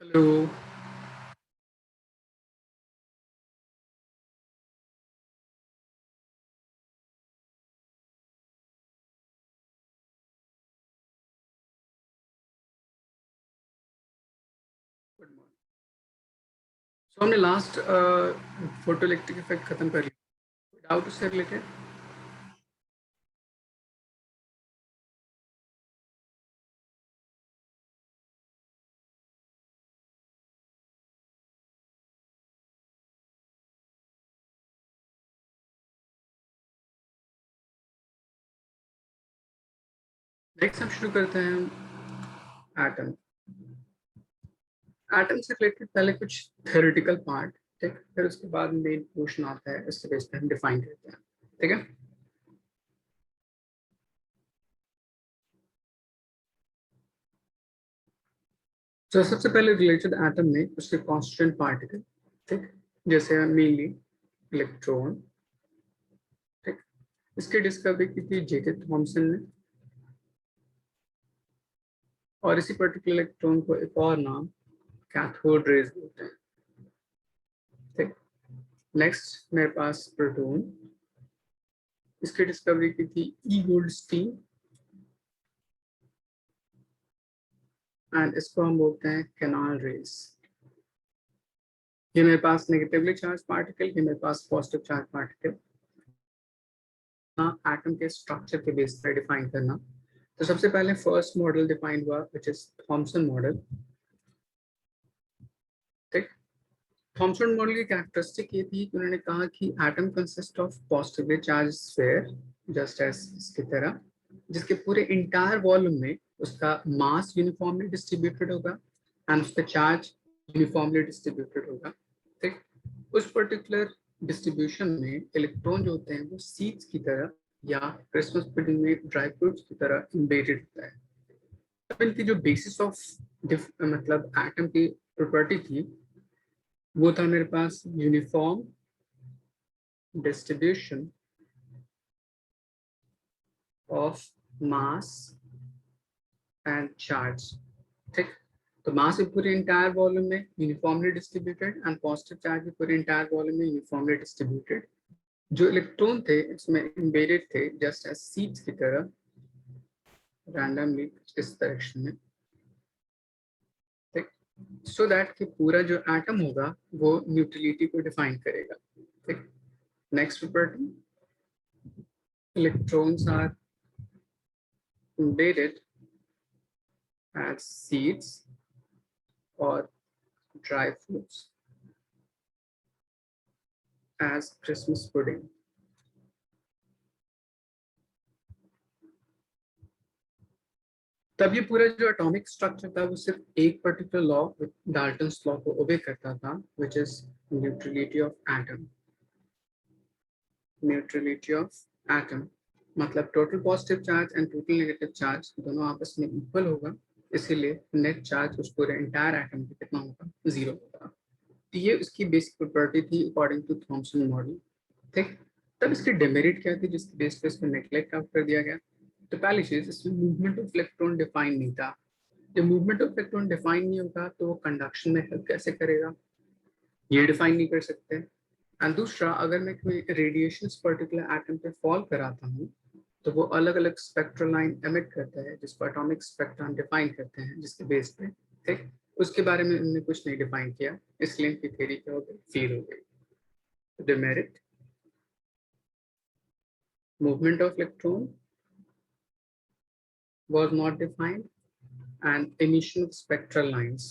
Hello. Good morning. सो हमने last photo electric effect खत्म कर लिया। डाउट उससे रिलेटेड? नेक्स्ट हम शुरू करते हैं एटम। एटम से रिलेटेड पहले कुछ थ्योरेटिकल पार्ट, ठीक, फिर उसके बाद मेन पोर्शन आता है, इसके बेस पे हम डिफाइन करते हैं। ठीक है। तो सबसे पहले रिलेटेड एटम में उसके कॉन्स्टिट्यूएंट पार्टिकल, ठीक, जैसे मेनली इलेक्ट्रॉन। ठीक, इसकी डिस्कवरी की थी जे थॉमसन ने, और इसी पर्टिकुलर इलेक्ट्रॉन को एक और नाम कैथोड रेज बोलते हैं। ठीक। नेक्स्ट मेरे पास प्रोटॉन, इसकी डिस्कवरी की थी ई गोल्डस्टीन, एंड इसको हम बोलते हैं कैनाल रेस। ये मेरे पास नेगेटिवली चार्ज पार्टिकल, ये मेरे पास पॉजिटिव चार्ज पार्टिकल। एटम के स्ट्रक्चर के बेस पर डिफाइन करना, तो सबसे पहले फर्स्ट मॉडल डिफाइन हुआ विच इज थॉमसन मॉडल। ठीक। थॉमसन मॉडल की कैरेक्टरिस्टिक ये थी कि उन्होंने कहा कि atom consist of positively charged sphere just as इसकी तरह, जिसके पूरे इंटायर वॉल्यूम में उसका मास यूनिफॉर्मली डिस्ट्रीब्यूटेड होगा एंड उसका चार्ज यूनिफॉर्मली डिस्ट्रीब्यूटेड होगा। ठीक। उस पर्टिकुलर डिस्ट्रीब्यूशन में इलेक्ट्रॉन जो होते हैं वो सीड्स की तरह या क्रिसमस पुडिंग में ड्राई फ्रूट्स की तरह इम्बेडेड होता है। अब इनकी जो बेसिस ऑफ मतलब एटम की प्रॉपर्टी थी वो था मेरे पास uniform distribution of mass and charge. ठीक। तो मास भी पूरे इंटायर वॉल्यूम में uniformly distributed and positive charge भी पूरे इंटायर वॉल्यूम में यूनिफॉर्मली डिस्ट्रीब्यूटेड। जो इलेक्ट्रॉन थे इसमें इम्बेडेड थे जस्ट एज सीड्स की तरह रैंडमली इस डायरेक्शन में। ठीक। सो दैट कि पूरा जो एटम होगा वो न्यूट्रलिटी को डिफाइन करेगा। ठीक। Next property, electrons are embedded as seeds or dry fruits as Christmas pudding. तब ये पूरा जो एटॉमिक स्ट्रक्चर था वो सिर्फ एक पर्टिकुलर लॉ, डाल्टन्स लॉ को ओबे करता था, which is neutrality of atom. Neutrality of atom मतलब total positive charge and total negative charge दोनों आपस में इक्वल होगा, इसीलिए नेट चार्ज उस पूरे एंटायर एटम पे कितना होगा, जीरो होगा। तो ये उसकी बेसिक प्रॉपर्टी थी अकॉर्डिंग टू थॉमसन मॉडल। ठीक। तब इसकी डेमेरिट क्या थी जिसकी बेस पे इसको नेग्लेक्ट आउट कर दिया गया? तो पहली चीज, इसमें मूवमेंट ऑफ इलेक्ट्रॉन डिफाइन नहीं था। जब मूवमेंट ऑफ इलेक्ट्रॉन डिफाइन नहीं होगा तो वो कंडक्शन में हेल्प कैसे करेगा, ये डिफाइन नहीं कर सकते। एंड दूसरा, अगर मैं कोई रेडिएशन पर्टिकुलर एटम पे फॉल कराता हूँ तो वो अलग अलग स्पेक्ट्रल लाइन एमिट करता है जिसको एटॉमिक स्पेक्ट्रम डिफाइन करते हैं, जिसके बेस पे, ठीक, उसके बारे में उन्होंने कुछ नहीं डिफाइन किया, इसलिए इनकी थ्योरी क्या हो गई, फेल हो गई। Demerit, movement of electron was not defined and emission of spectral lines.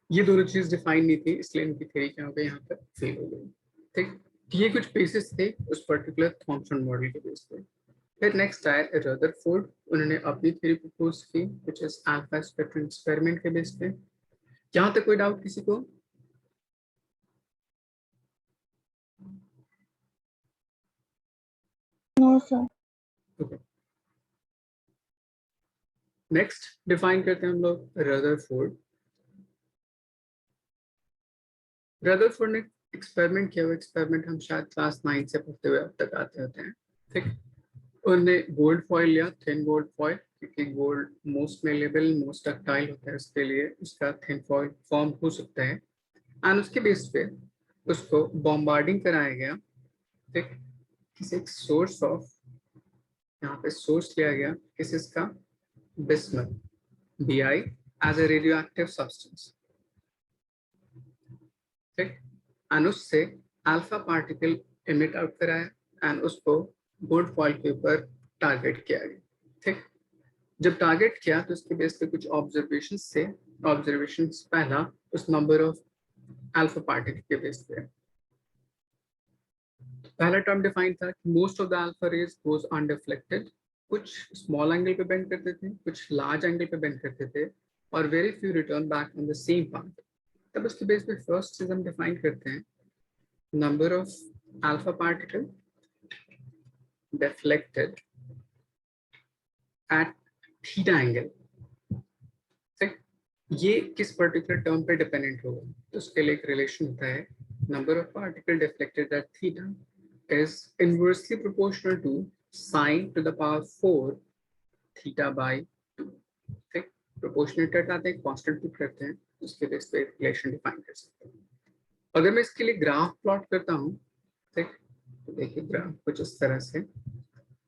ये दोनों चीज डिफाइन नहीं थी, इसलिए इनकी थ्योरी क्या हो गई, यहाँ पर फेल हो गई। ठीक। ये कुछ बेसिस थे उस पर्टिकुलर थॉमसन मॉडल के बेस पे। फिर नेक्स्ट आया रदरफोर्ड, उन्होंने अपनी थ्योरी प्रपोज की which is alpha spectrum experiment के बेस पे। यहाँ तक कोई डाउट किसी को? No sir. नेक्स्ट डिफाइन करते हैं हम लोग रदरफोर्ड। रदरफोर्ड ने एक्सपेरिमेंट किया हुआ, एक्सपेरिमेंट हम शायद क्लास 9 से पढ़ते हुए अब तक आते होते हैं। ठीक। उन्होंने गोल्ड फॉइल लिया, थिन गोल्ड फॉइल, क्योंकि gold most malleable most ductile होता है, उसके लिए उसका थिन फॉइल फॉर्म हो सकता है। एंड उसके बेस पे उसको बॉम्बार्डिंग कराया गया, ठीक, किसी एक सोर्स ऑफ, यहाँ पे सोर्स लिया गया किस इसका, bismuth, Bi as a radioactive substance, ठीक, एंड उससे अल्फा पार्टिकल इमिट आउट कराया एंड उसको गोल्ड फॉइल के ऊपर टारगेट किया गया, ठीक। जब टारगेट किया तो उसके बेस पे कुछ ऑब्जर्वेशन से, ऑब्जर्वेशन पहला उस नंबर ऑफ अल्फा पार्टिकल के बेस पे पहला टर्म डिफाइन था कि most of the alpha rays goes undeflected, कुछ स्मॉल एंगल पे बेंड करते थे, कुछ लार्ज एंगल पे बेंड करते थे, और very few return back on the same path. तब उसके बेस पे फर्स्ट चीज हम डिफाइन करते हैं number of alpha particle deflected at theta angle, ठीक। ये किस पर्टिकुलर टर्म पे डिपेंडेंट होगा, तो उसके लिए एक रिलेशन होता है, number of particle deflected at theta is inversely proportional to sine to the power 4 theta by 2, ठीक। प्रोपोर्शनल हटाते हैं, कांस्टेंट पुट करते हैं, उसके बेस पे रिलेशन डिफाइन कर सकते हैं। अगर मैं इसके लिए ग्राफ प्लॉट करता हूँ, ठीक, तो देखिए ग्राफ कुछ इस तरह से,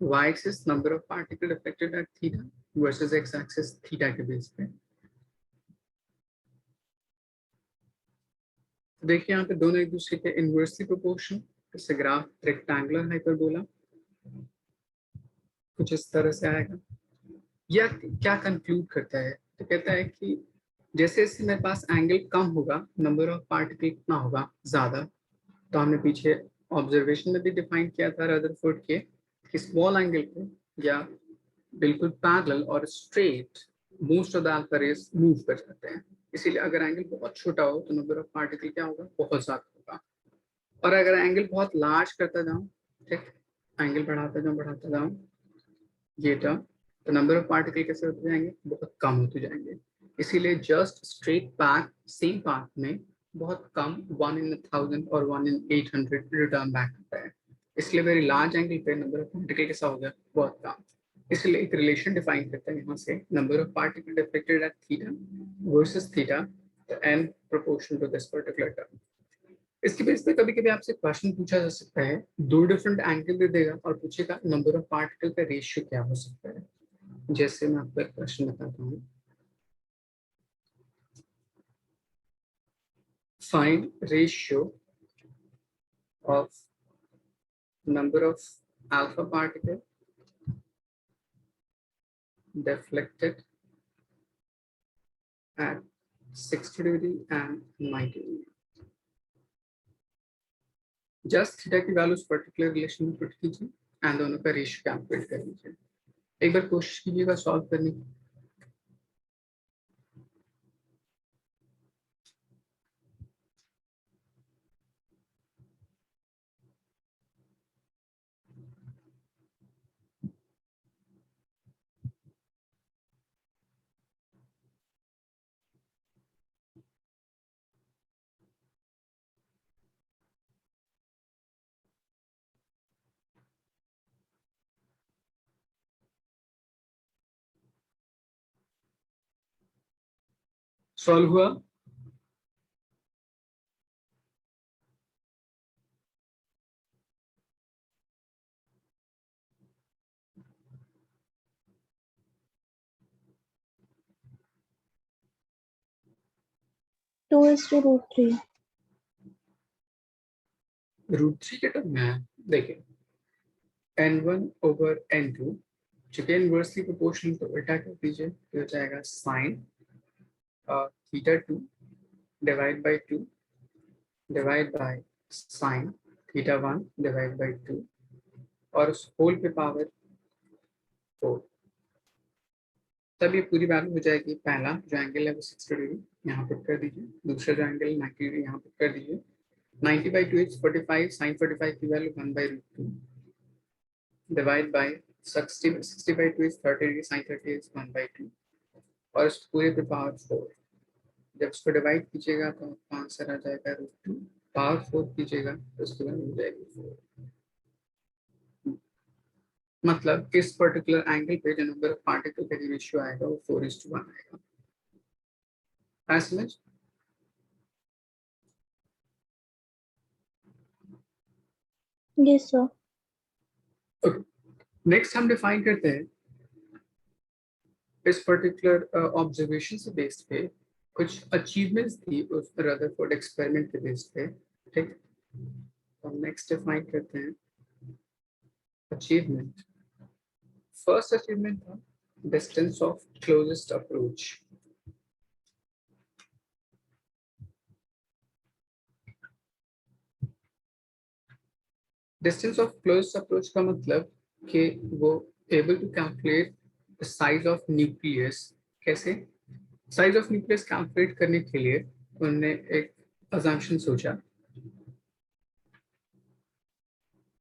y axis number of particle deflected at theta versus x axis theta के बेस पे। तो देखिए यहाँ पे दोनों एक दूसरे के इनवर्सली प्रोपोर्शनल, इससे ग्राफ रेक्टेंगुलर हाइपरबोला कुछ इस तरह से आएगा। या क्या कंक्लूड करता है, तो कहता है कि जैसे जैसे मेरे पास एंगल कम होगा, नंबर ऑफ पार्टिकल कितना होगा ज्यादा, तो हमने पीछे ऑब्जर्वेशन में भी डिफाइन किया था रदरफोर्ड के कि स्मॉल एंगल पे या बिल्कुल पैरेलल और straight most of the alpha rays move कर जाते हैं। इसीलिए अगर एंगल बहुत छोटा हो तो नंबर ऑफ पार्टिकल क्या होगा, बहुत ज्यादा होगा। और अगर एंगल बहुत लार्ज करता जाऊं, ठीक, एंगल बढ़ाता जाऊं ये टर्म, तो नंबर ऑफ पार्टिकल कैसे होते जाएंगे, बहुत कम होते जाएंगे। इसीलिए just straight path same path में बहुत कम 1 in 1000 और 1 in 800 रिटर्न बैक होता है। इसलिए वेरी लार्ज एंगल पे नंबर ऑफ पार्टिकल कैसा होगा, बहुत कम। इसलिए एक रिलेशन डिफाइन करते हैं यहाँ से, number of particle deflected at theta versus theta and proportional to this particular term. इसके बेस पे कभी कभी आपसे क्वेश्चन पूछा जा सकता है, दो डिफरेंट एंगल दे देगा और पूछेगा नंबर ऑफ पार्टिकल का रेशियो क्या हो सकता है। जैसे मैं आपको एक क्वेश्चन बताता हूँ, find ratio of number of alpha particle deflected at 60 degree and 90 degree। Just theta की वैल्यू उस पर्टिकुलर रिलेशन में पुट कीजिए एंड दोनों का रेशियो कैलकुलेट कर लीजिए। एक बार कोशिश कीजिएगा सॉल्व करने की। सॉल्व हुआ? (2:3) √3 के टर्म में है, देखिए n1 over n2, चूंकि इनवर्सली प्रोपोर्शनल तो उल्टा कर दीजिए, तो हो जाएगा sine theta 2 divide by 2 divide by sine theta 1 divide by 2 और उस होल पे पावर 4। तब ये पूरी वैल्यू हो जाएगी, पहला जो एंगल है वो 60 डिग्री यहाँ पुट कर दीजिए, दूसरा जो एंगल 90 डिग्री यहाँ पुट कर दीजिए। 90/2 इज 45, साइन 45 की value 1/√2 divide by 60/2 is 30 degree, sine 30 is 1/2 और इस पूरे पे पावर 4। जब इसको डिवाइड कीजिएगा तो आपका आंसर आ जाएगा √2, पावर 4 कीजिएगा तो उसकी वैल्यू हो जाएगी 4। मतलब इस पर्टिकुलर एंगल पे जो नंबर ऑफ पार्टिकल का रेशियो आएगा वो 4:1 आएगा। समझ? Yes sir. नेक्स्ट हम डिफाइन करते हैं इस पर्टिकुलर ऑब्जर्वेशन से बेस्ड पे कुछ अचीवमेंट्स थी उस रदरफोर्ड एक्सपेरिमेंट के बेस्ड पे। ठीक, तो नेक्स्ट डिफाइन करते हैं अचीवमेंट। फर्स्ट अचीवमेंट था distance of closest approach. Distance of closest approach का मतलब कि वो able to calculate the size of nucleus. कैसे? साइज ऑफ न्यूक्लियस कैलकुलेट करने के लिए उन्होंने एक अजम्पशन सोचा।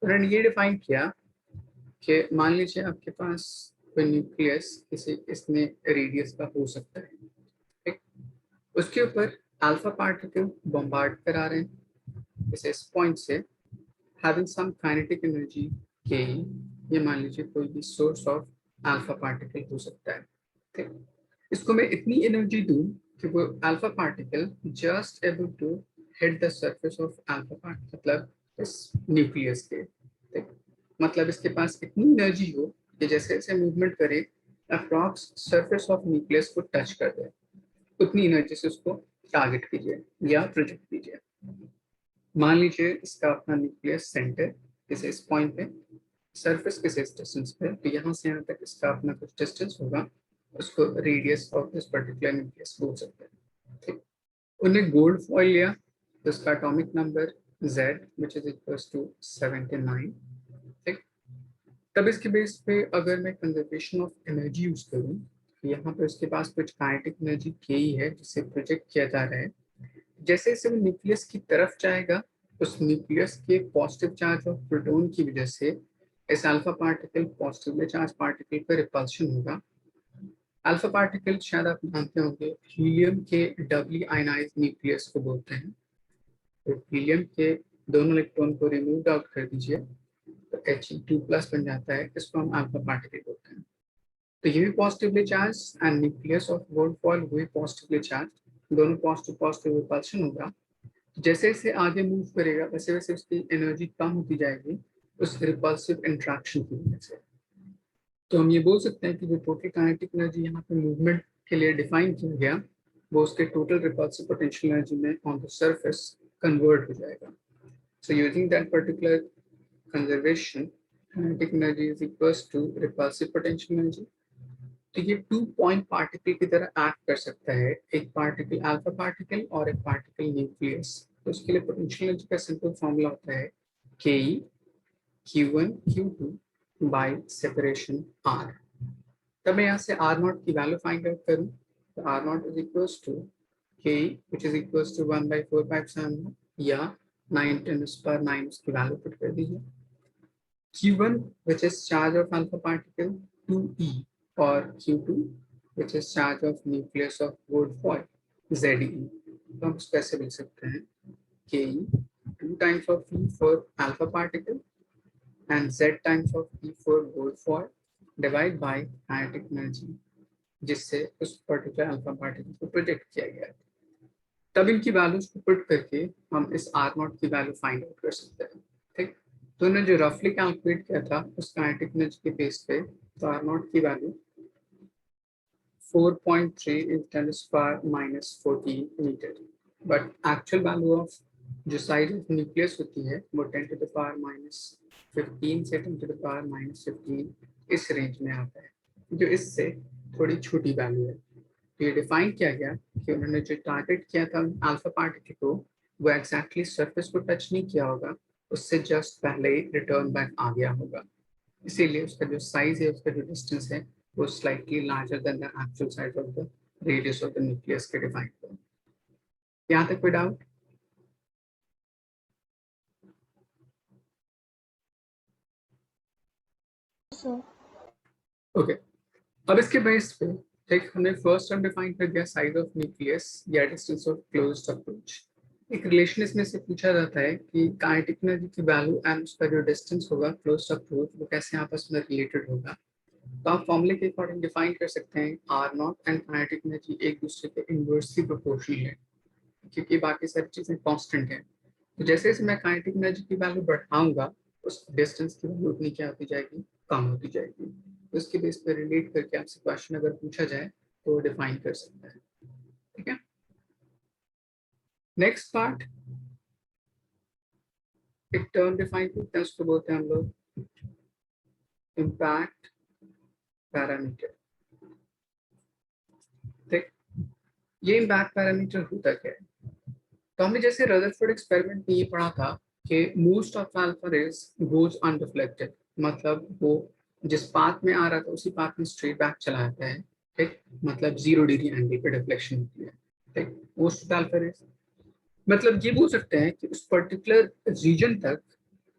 उन्होंने ये डिफाइन किया कि मान लीजिए आपके पास कोई न्यूक्लियस किसी इसमें रेडियस का हो सकता है। ठीक, उसके ऊपर अल्फा पार्टिकल बॉम्बार्ड करा रहे हैं इस पॉइंट से, हैविंग सम काइनेटिक एनर्जी के। ये मान लीजिए कोई भी सोर्स ऑफ अल्फा पार्टिकल हो सकता है। ठीक, इसको मैं इतनी एनर्जी दूं कि वो alpha particle just able to hit the surface of alpha particle, मतलब इस न्यूक्लियस के। ठीक, मतलब इसके पास इतनी एनर्जी हो कि जैसे जैसे मूवमेंट करे अप्रॉक्स सरफेस ऑफ न्यूक्लियस को टच कर दे, उतनी एनर्जी से उसको टारगेट कीजिए या प्रोजेक्ट कीजिए। मान लीजिए इसका अपना न्यूक्लियस सेंटर किसी इस पॉइंट पे, सरफेस किसी इस डिस्टेंस पे, तो यहाँ से यहाँ तक इसका अपना कुछ डिस्टेंस होगा, उसको radius of this particular nucleus बोल सकते हैं। ठीक, उन्हें गोल्ड फॉइल लिया तो इसका atomic number Z which is equals to 79। ठीक, तब इसके बेस पे अगर मैं कंजर्वेशन ऑफ एनर्जी यूज करूँ, यहाँ पे उसके पास कुछ काइनेटिक एनर्जी के ही है जिसे प्रोजेक्ट किया जा रहा है। जैसे जैसे वो न्यूक्लियस की तरफ जाएगा, उस न्यूक्लियस के पॉजिटिव चार्ज ऑफ प्रोटॉन की वजह से इस alpha particle positively charge particle का रिपल्शन होगा। अल्फा पार्टिकल शायद आप जानते होंगे हीलियम के डबली आयनाइज न्यूक्लियस को बोलते हैं। तो हीलियम के दोनों इलेक्ट्रॉन को रिमूव आउट कर दीजिए तो He2+ बन जाता है, इसको हम अल्फा पार्टिकल बोलते हैं। तो ये भी positively charge and nucleus of gold foil हुए पॉजिटिवली चार्ज, दोनों पॉजिटिव पॉजिटिव रिपल्शन होगा। जैसे जैसे आगे मूव करेगा वैसे वैसे उसकी एनर्जी कम होती जाएगी उस रिपल्सिव इंट्रैक्शन की वजह से। तो हम ये बोल सकते हैं कि जो टोटल काइनेटिक एनर्जी यहाँ पे मूवमेंट के लिए डिफाइन किया गया वो उसके टोटल रिपल्सिव पोटेंशियल एनर्जी में ऑन द सरफेस कन्वर्ट हो जाएगा। So using that particular conservation, kinetic energy is equals to repulsive potential energy. तो ये 2 पॉइंट पार्टिकल की तरह एक्ट कर सकता है, एक पार्टिकल अल्फा पार्टिकल और एक पार्टिकल न्यूक्लियस। तो उसके लिए पोटेंशियल एनर्जी का सिंपल फॉर्मूला होता है के Q1 Q2 bye separation R। तब मैं यहाँ से R0 की वैल्यू फाइंड आउट करूँ तो R0 is equals to K which is equals to 1/457 या 9×10⁹ उसकी वैल्यू पुट कर दीजिए। Q1 which is charge of alpha particle 2e और Q2 which is charge of nucleus of gold foil Ze। तो हम इसको ऐसे लिख सकते हैं Ke 2 times of E for alpha particle and Z times of E for gold foil divide by kinetic energy जिससे उस पर्टिकुलर अल्फा पार्टिकल को प्रोजेक्ट किया गया है। तब इनकी वैल्यूज को पुट करके हम इस R0 की वैल्यू फाइंड आउट कर सकते हैं। ठीक, तो उन्होंने जो रफली कैलकुलेट किया था उस काइनेटिक एनर्जी के बेस पे, तो R0 की value 4.3 × 10⁻⁻14 metre, but actual value of जो साइज ऑफ न्यूक्लियस होती है वो 10⁻⁻15 से 10⁻⁻15 इस रेंज में आता है, जो इससे थोड़ी छोटी वैल्यू है। तो ये डिफाइन किया गया कि उन्होंने जो टारगेट किया था अल्फा पार्टिकल को वो एग्जैक्टली सरफेस को टच नहीं किया होगा, उससे जस्ट पहले ही रिटर्न बैक आ गया होगा। इसीलिए उसका जो साइज है, उसका जो डिस्टेंस है वो slightly larger than the actual size of the radius of the nucleus के डिफाइन किया। यहाँ तक कोई डाउट? सर। ओके, अब इसके बेस पे ठीक हमने फर्स्ट टर्म डिफाइन कर दिया साइज ऑफ न्यूक्लियस या डिस्टेंस ऑफ क्लोज्ड अप्रोच। एक रिलेशन इसमें से पूछा जाता है कि काइनेटिक एनर्जी की वैल्यू एंड उसका जो डिस्टेंस होगा क्लोज्ड अप्रोच वो कैसे आपस में रिलेटेड होगा। तो आप फॉर्मूले के अकॉर्डिंग डिफाइन कर सकते हैं R naught and kinetic energy एक दूसरे के इनवर्सली प्रोपोर्शनल है, क्योंकि बाकी सारी चीजें कांस्टेंट है। तो जैसे जैसे मैं काइनेटिक एनर्जी की वैल्यू बढ़ाऊंगा उस डिस्टेंस की वैल्यू उतनी क्या होती जाएगी, कम होती जाएगी। तो इसके बेस पर रिलेट करके आपसे क्वेश्चन अगर पूछा जाए तो डिफाइन कर सकते हैं। ठीक है, नेक्स्ट पार्ट, एक टर्म डिफाइन करते हैं, उसको बोलते हैं हम लोग इम्पैक्ट पैरामीटर। ठीक, ये इम्पैक्ट पैरामीटर होता क्या है। तो हमने जैसे रदरफोर्ड एक्सपेरिमेंट में ये पढ़ा था कि most of alpha rays goes unreflected, मतलब वो जिस पाथ में आ रहा था उसी पाथ में स्ट्रेट बैक चला जाता है। ठीक, मतलब 0 डिग्री एंगल पे डिफ्लेक्शन होती है। ठीक, मोस्ट ऑफ अल्फा रेज मतलब ये बोल सकते हैं कि उस पर्टिकुलर रीजन तक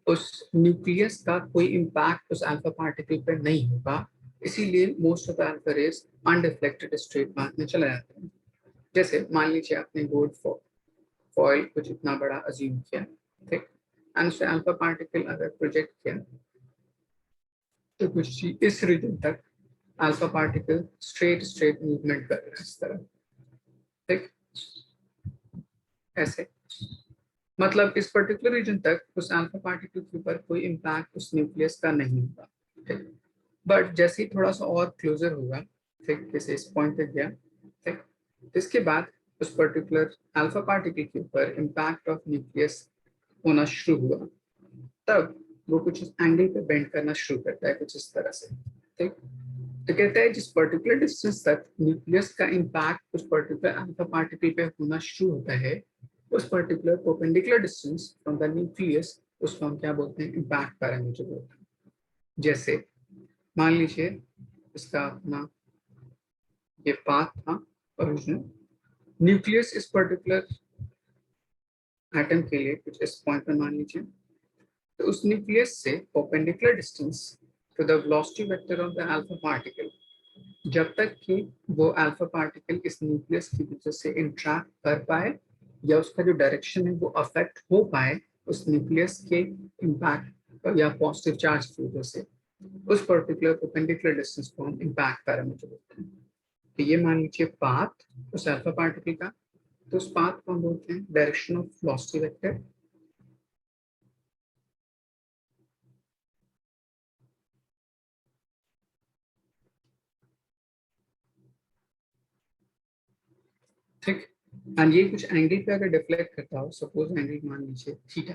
उस न्यूक्लियस का कोई इम्पैक्ट उस अल्फा पार्टिकल पर नहीं होगा, इसीलिए most of the alpha rays unreflected straight path में चला जाता है। जैसे मान लीजिए आपने गोल्ड फॉइल कुछ इतना बड़ा अज्यूम किया, ठीक, एंड उससे अल्फा पार्टिकल अगर प्रोजेक्ट किया तो कुछ इस रीजन तक alpha particle straight straight movement कर रहा है इस तरह। ठीक, ऐसे मतलब इस पर्टिकुलर रीजन तक उस अल्फा पार्टिकल के ऊपर कोई इम्पैक्ट उस न्यूक्लियस का नहीं होगा। ठीक, बट जैसे ही थोड़ा सा और क्लोजर होगा, ठीक, जैसे इस पॉइंट तक गया, ठीक, इसके बाद उस पर्टिकुलर अल्फा पार्टिकल के ऊपर इम्पैक्ट ऑफ न्यूक्लियस होना शुरू हुआ, तब वो कुछ एंगल पे बेंड करना शुरू करता है कुछ इस तरह से। ठीक, तो कहता है जिस पर्टिकुलर डिस्टेंस तक न्यूक्लियस का इम्पैक्ट उस पर्टिकुलर अल्फा पार्टिकल पे होना शुरू होता है, उस particular perpendicular distance from the nucleus, उसको हम क्या बोलते हैं, इम्पैक्ट पैरामीटर बोलते हैं। जैसे मान लीजिए इसका अपना ये पाथ था ओरिजिनल, न्यूक्लियस इस पर्टिकुलर एटम के लिए कुछ इस पॉइंट पर मान लीजिए, तो उस न्यूक्लियस से perpendicular distance to the velocity vector of the alpha particle, जब तक कि वो अल्फा पार्टिकल इस न्यूक्लियस की वजह से इंट्रैक्ट कर पाए या उसका जो डायरेक्शन है वो अफेक्ट हो पाए उस न्यूक्लियस के इम्पैक्ट या पॉजिटिव चार्ज की वजह से, उस पर्टिकुलर परपेंडिकुलर डिस्टेंस को हम इम्पैक्ट पैरामीटर बोलते हैं। तो ये मान लीजिए पाथ उस अल्फा पार्टिकल का, तो उस पाथ को हम बोलते हैं डायरेक्शन ऑफ वेलोसिटी वेक्टर। ठीक, एंड ये कुछ एंगल पे अगर डिफ्लेक्ट करता हो, सपोज एंगल मान लीजिए थीटा,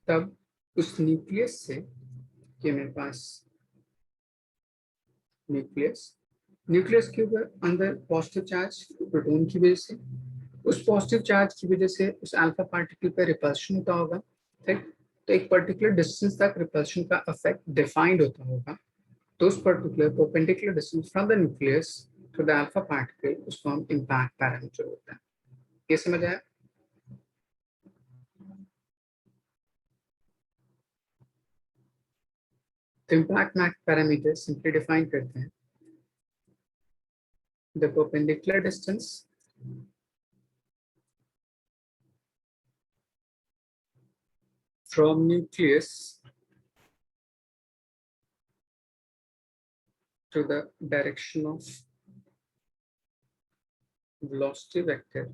तब उस न्यूक्लियस से कि मेरे पास न्यूक्लियस न्यूक्लियस के ऊपर अंदर पॉजिटिव चार्ज प्रोटॉन की वजह से, उस पॉजिटिव चार्ज की वजह से उस अल्फा पार्टिकल पर रिपल्शन होता होगा। ठीक, तो एक पर्टिकुलर डिस्टेंस तक रिपल्शन का इफेक्ट डिफाइंड होता होगा, तो उस particular perpendicular distance from the nucleus to the alpha particle उसको हम इम्पैक्ट पैरामीटर होता है। ये समझ आया। तो इम्पैक्ट पैरामीटर सिंपली डिफाइन करते हैं the perpendicular distance from nucleus to the direction of velocity vector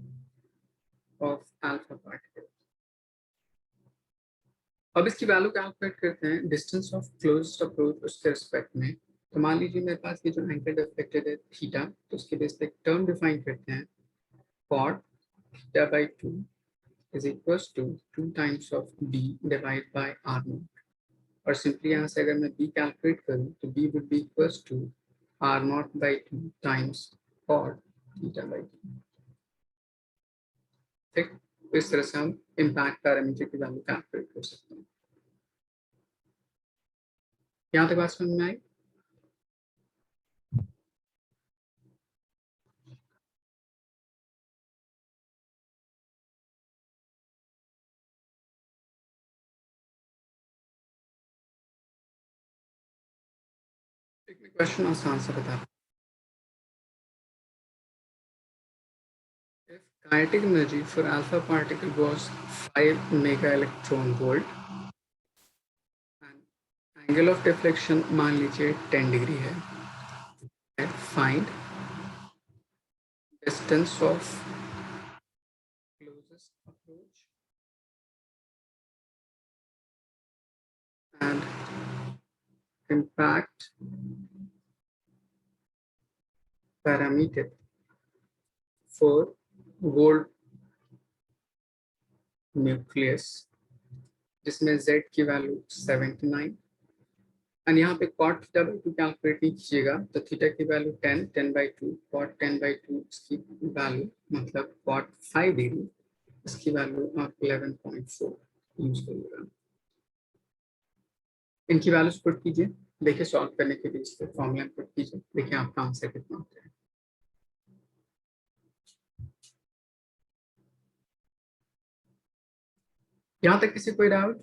of alpha particle। अब इसकी वैल्यू कैलकुलेट करते हैं डिस्टेंस ऑफ क्लोजेस्ट अप्रोच उसके रिस्पेक्ट में। तो मान लीजिए मेरे पास ये जो एंगल डिफलेक्टेड है थीटा, तो उसके बेस पे एक टर्म डिफाइन करते हैं cot theta by 2 is equals to 2 times of b divide by r naught. और सिंपली यहाँ से अगर मैं b कैलकुलेट करूँ तो b would be equals to r naught by 2 times cot theta by 2। ठीक, तो इस तरह से हम इम्पैक्ट पैरामीटर की वैल्यू कैलकुलेट कर सकते हैं। यहाँ तक बात समझ में आई। क्वेश्चन आसान सा बता, if Kinetic energy for alpha particle was 5 mega electron volt and angle of deflection मान लीजिए 10 डिग्री है. Find distance of closest approach and impact parameter for gold nucleus जिसमें Z की वैल्यू 79 और यहाँ पे cot थीटा बाई 2 कैलकुलेट नहीं कीजिएगा तो थीटा की वैल्यू 10/2 cot 10/2 इसकी वैल्यू मतलब cot 5 डिग्री इसकी वैल्यू आप 11.4 यूज करिएगा. इनकी वैल्यूज पुट कीजिए, देखिए सॉल्व करने के बीच पे फॉर्मूला पुट कीजिए, देखिए आपका आंसर कितना होता है. यहाँ तक किसी कोई डाउट?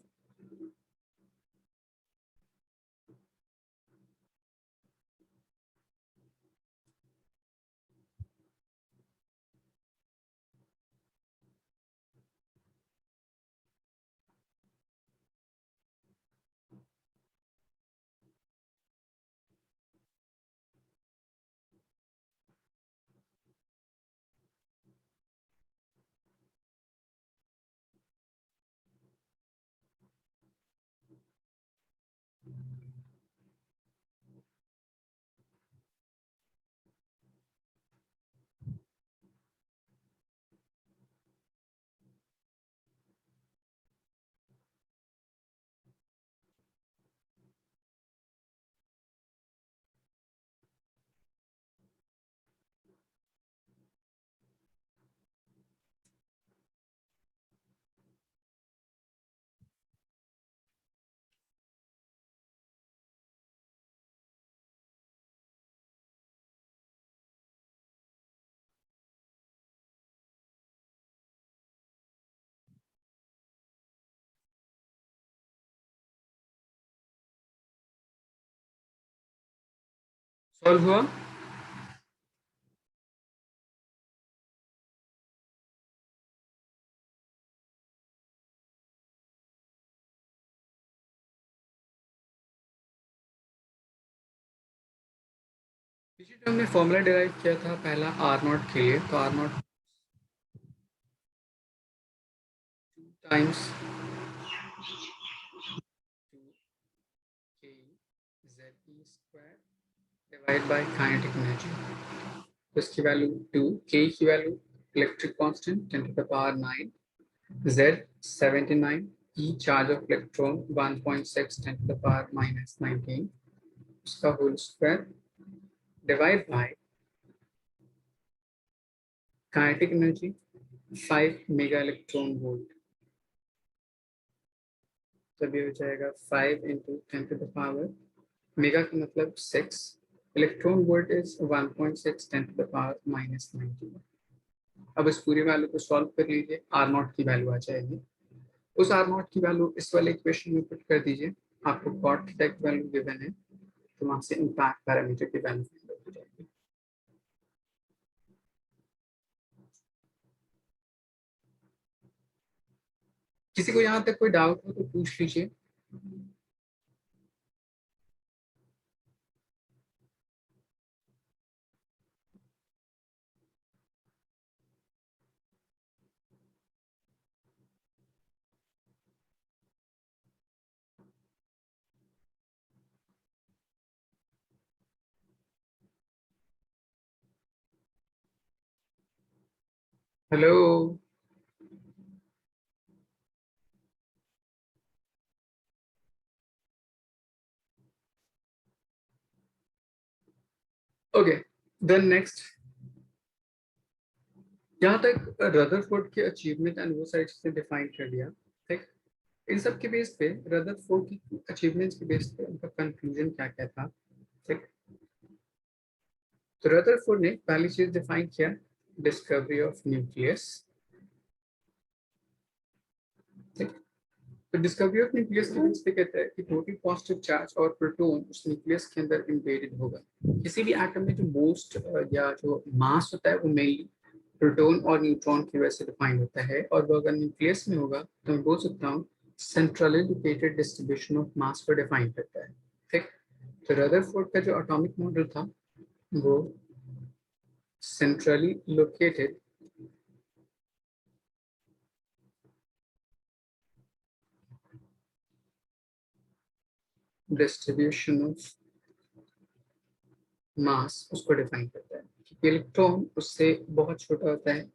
सॉल्व हुआ? पिछले टर्म में फॉर्मूला डिराइव किया था पहला आर नॉट के लिए, तो R naught times divide by kinetic energy, तो इसकी वैल्यू 2, के की value electric constant 10 to the power 9, Z 79, E charge of electron 1.6 10 to the power minus 19 उसका whole square divide by kinetic energy 5 mega electron volt, तब ये हो जाएगा 5 into 10 to the power mega का मतलब 6, electron volt is 1.6 10 to the power minus 19. अब इस पूरी वैल्यू को सॉल्व कर लीजिए, आर नॉट की वैल्यू आ जाएगी. उस आर नॉट की वैल्यू इस वाले इक्वेशन में पुट कर दीजिए, आपको कॉट थीटा की वैल्यू गिवन है तो वहां से इम्पैक्ट पैरामीटर की वैल्यू फाइंड आउट हो जाएगी. किसी को यहाँ तक कोई डाउट हो तो पूछ लीजिए. Hello, okay then next. यहाँ तक रदरफोर्ड की अचीवमेंट एंड वो सारी चीजें डिफाइन कर दिया. ठीक, इन सब के बेस पे रदरफोर्ड की अचीवमेंट्स के बेस पे उनका कंक्लूजन क्या क्या था. ठीक, तो रदरफोर्ड ने पहली चीज डिफाइन किया डिस्कवरी ऑफ न्यूक्लियस. ठीक, तो डिस्कवरी ऑफ न्यूक्लियस के बेस पे कहता है कि टोटल पॉजिटिव चार्ज और प्रोटॉन उस न्यूक्लियस के अंदर एम्बेडेड होगा. किसी भी एटम में जो मोस्ट या जो मास होता है वो मेनली प्रोटॉन और न्यूट्रॉन की वजह से डिफाइन होता है, और वो अगर न्यूक्लियस में होगा तो मैं बोल सकता हूँ सेंट्रली लोकेटेड डिस्ट्रीब्यूशन ऑफ मास को डिफाइन करता है। ठीक, तो रदरफोर्ड का जो एटॉमिक मॉडल था वो सेंट्रली लोकेटेड डिस्ट्रीब्यूशन ऑफ मास उसको डिफाइन करता है। इलेक्ट्रॉन उससे बहुत छोटा होता है।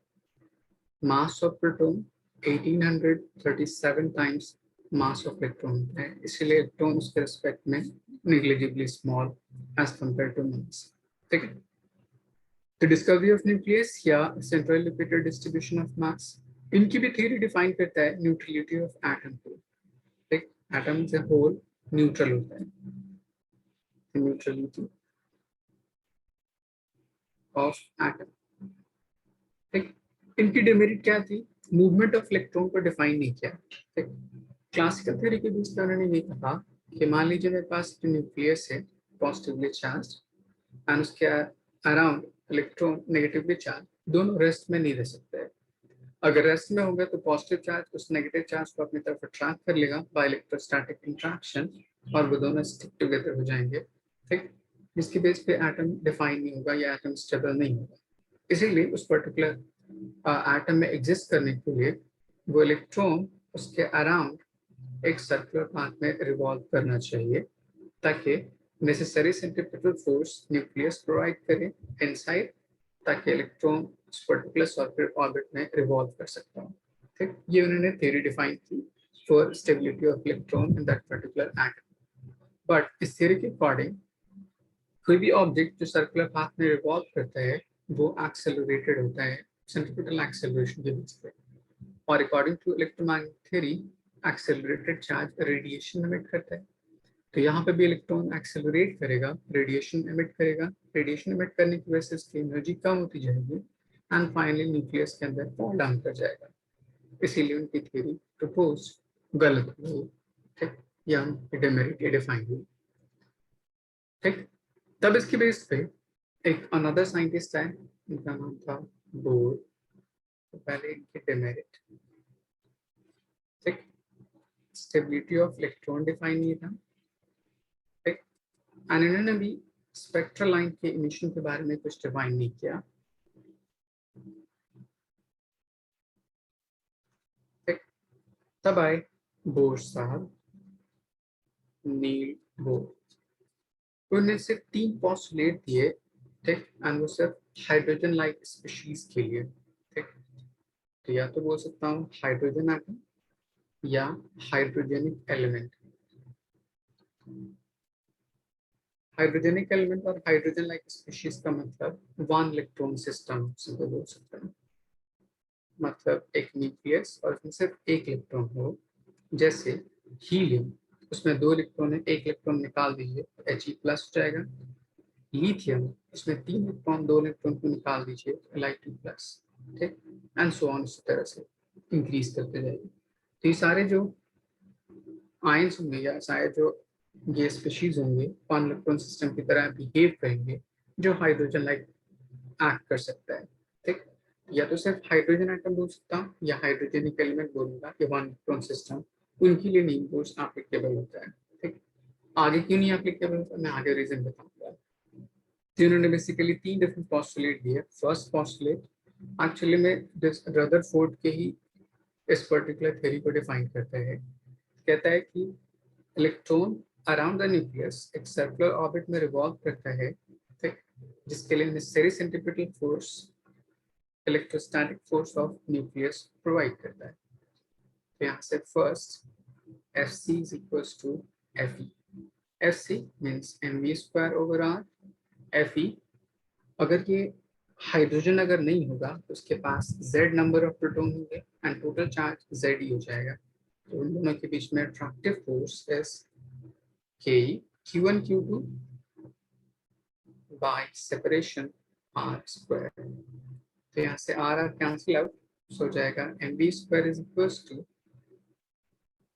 Mass of proton 1837 times mass of electron होता है, इसलिए इलेक्ट्रॉन उसके रिस्पेक्ट में negligibly small as compare to mass. ठीक है, तो डिस्कवरी ऑफ न्यूक्लियस या central located distribution of mass, इनकी भी थ्योरी डिफाइन करता है न्यूट्रलिटी ऑफ एटम को। ठीक, atom as a whole neutral होता है, न्यूट्रलिटी ऑफ एटम। ठीक, इनकी डिमेरिट क्या थी? मूवमेंट ऑफ इलेक्ट्रॉन को डिफाइन नहीं किया। ठीक, क्लासिकल थ्योरी के बीच में उन्होंने ये कहा कि मान लीजिए मेरे पास न्यूक्लियस है पॉजिटिवली चार्ज एंड उसके अराउंड इलेक्ट्रॉन नेगेटिवली चार्ज, दोनों रेस्ट में नहीं रह सकते। अगर रेस्ट में होगा तो पॉजिटिव चार्ज उस नेगेटिव चार्ज को अपनी तरफ अट्रैक्ट कर लेगा बाय इलेक्ट्रोस्टैटिक इंट्रैक्शन, और वो दोनों स्टिक टुगेदर हो जाएंगे। ठीक, जिसकी बेस पे एटम डिफाइन नहीं होगा या एटम स्टेबल नहीं होगा। इसीलिए उस पर्टिकुलर एटम में एग्जिस्ट करने के लिए वो इलेक्ट्रॉन उसके अराउंड एक सर्कुलर पाथ में रिवॉल्व करना चाहिए, ताकि necessary centripetal force nucleus provide करे इनसाइड, ताकि इलेक्ट्रॉन उस पर्टिकुलर सर्कुलर ऑर्बिट में रिवॉल्व कर सकता हो। ठीक, ये उन्होंने थ्योरी डिफाइन की for stability of electron in that particular atom. But इस थ्योरी के अकॉर्डिंग कोई भी ऑब्जेक्ट जो सर्कुलर पाथ में रिवॉल्व करता है वो एक्सेलरेटेड होता है सेंट्रीपिटल एक्सेलरेशन के बेस पे, और according to electromagnetic theory accelerated charge radiation emit करता है। तो यहाँ पे भी इलेक्ट्रॉन एक्सेलरेट करेगा, रेडिएशन एमिट करेगा, रेडिएशन एमिट करने की वजह से इसकी एनर्जी कम होती जाएगी एंड फाइनली न्यूक्लियस के अंदर फॉल डाउन कर जाएगा। इसीलिए उनकी थ्योरी प्रपोज गलत हुई। ठीक, या डिमेरिट डिफाइन हुई। ठीक, तब इसके बेस पे एक अनदर साइंटिस्ट है, इनका नाम था बोर। तो पहले इनके डिमेरिट, ठीक, स्टेबिलिटी ऑफ इलेक्ट्रॉन डिफाइन नहीं था। ठीक, एंड इन्होंने भी स्पेक्ट्रल लाइन के इमिशन के बारे में कुछ डिफाइन नहीं किया। ठीक, तब आए बोर साहब, नील बोर। उन्होंने सिर्फ 3 पोस्टुलेट दिए। ठीक, एंड वो सिर्फ हाइड्रोजन लाइक स्पीशीज के लिए। ठीक, तो या तो बोल सकता हूँ हाइड्रोजन एटम या हाइड्रोजेनिक एलिमेंट। हाइड्रोजेनिक एलिमेंट और हाइड्रोजन लाइक स्पीशीज का मतलब वन इलेक्ट्रॉन सिस्टम से बोल सकते हैं। मतलब एक न्यूक्लियस और उसमें सिर्फ एक इलेक्ट्रॉन हो, जैसे हीलियम, उसमें 2 इलेक्ट्रॉन है, एक इलेक्ट्रॉन निकाल दीजिए तो He+ हो जाएगा। लिथियम, उसमें 3 इलेक्ट्रॉन, 2 इलेक्ट्रॉन को निकाल दीजिए तो Li2+। ठीक, एंड सो ऑन, इसी तरह से इंक्रीज करते जाइए। तो ये सारे जो आयंस होंगे या सारे जो ये स्पीशीज होंगे वन इलेक्ट्रॉन सिस्टम की तरह बिहेव करेंगे, जो हाइड्रोजन लाइक एक्ट कर सकता है। ठीक, या तो सिर्फ हाइड्रोजन एटम बोल सकता हूँ या हाइड्रोजेनिक एलिमेंट बोलूंगा कि वन इलेक्ट्रॉन सिस्टम, उनके लिए नहीं बोर्स एप्लीकेबल होता है। ठीक, आगे क्यों नहीं एप्लीकेबल होता मैं आगे रीजन बताऊंगा। तो उन्होंने बेसिकली 3 डिफरेंट पोस्टुलेट दिए। फर्स्ट पोस्टुलेट एक्चुअली में रदरफोर्ड के ही इस पर्टिकुलर थ्योरी को डिफाइन करता है। कहता है कि इलेक्ट्रॉन अराउंड द न्यूक्लियस एक सर्कुलर ऑर्बिट में रिवॉल्व करता है। ठीक, जिसके लिए necessary centripetal force electrostatic force of nucleus provide करता है। तो यहाँ से first Fc is equals to Fe। Fc means mv²/r। Fe, अगर ये हाइड्रोजन अगर नहीं होगा तो उसके पास Z नंबर ऑफ प्रोटॉन होंगे एंड टोटल चार्ज Z ही हो जाएगा। तो उन दोनों के बीच में attractive force is Ke Q1 Q2 by separation r²। तो यहाँ से R कैंसिल आउट हो जाएगा, mv² is equals to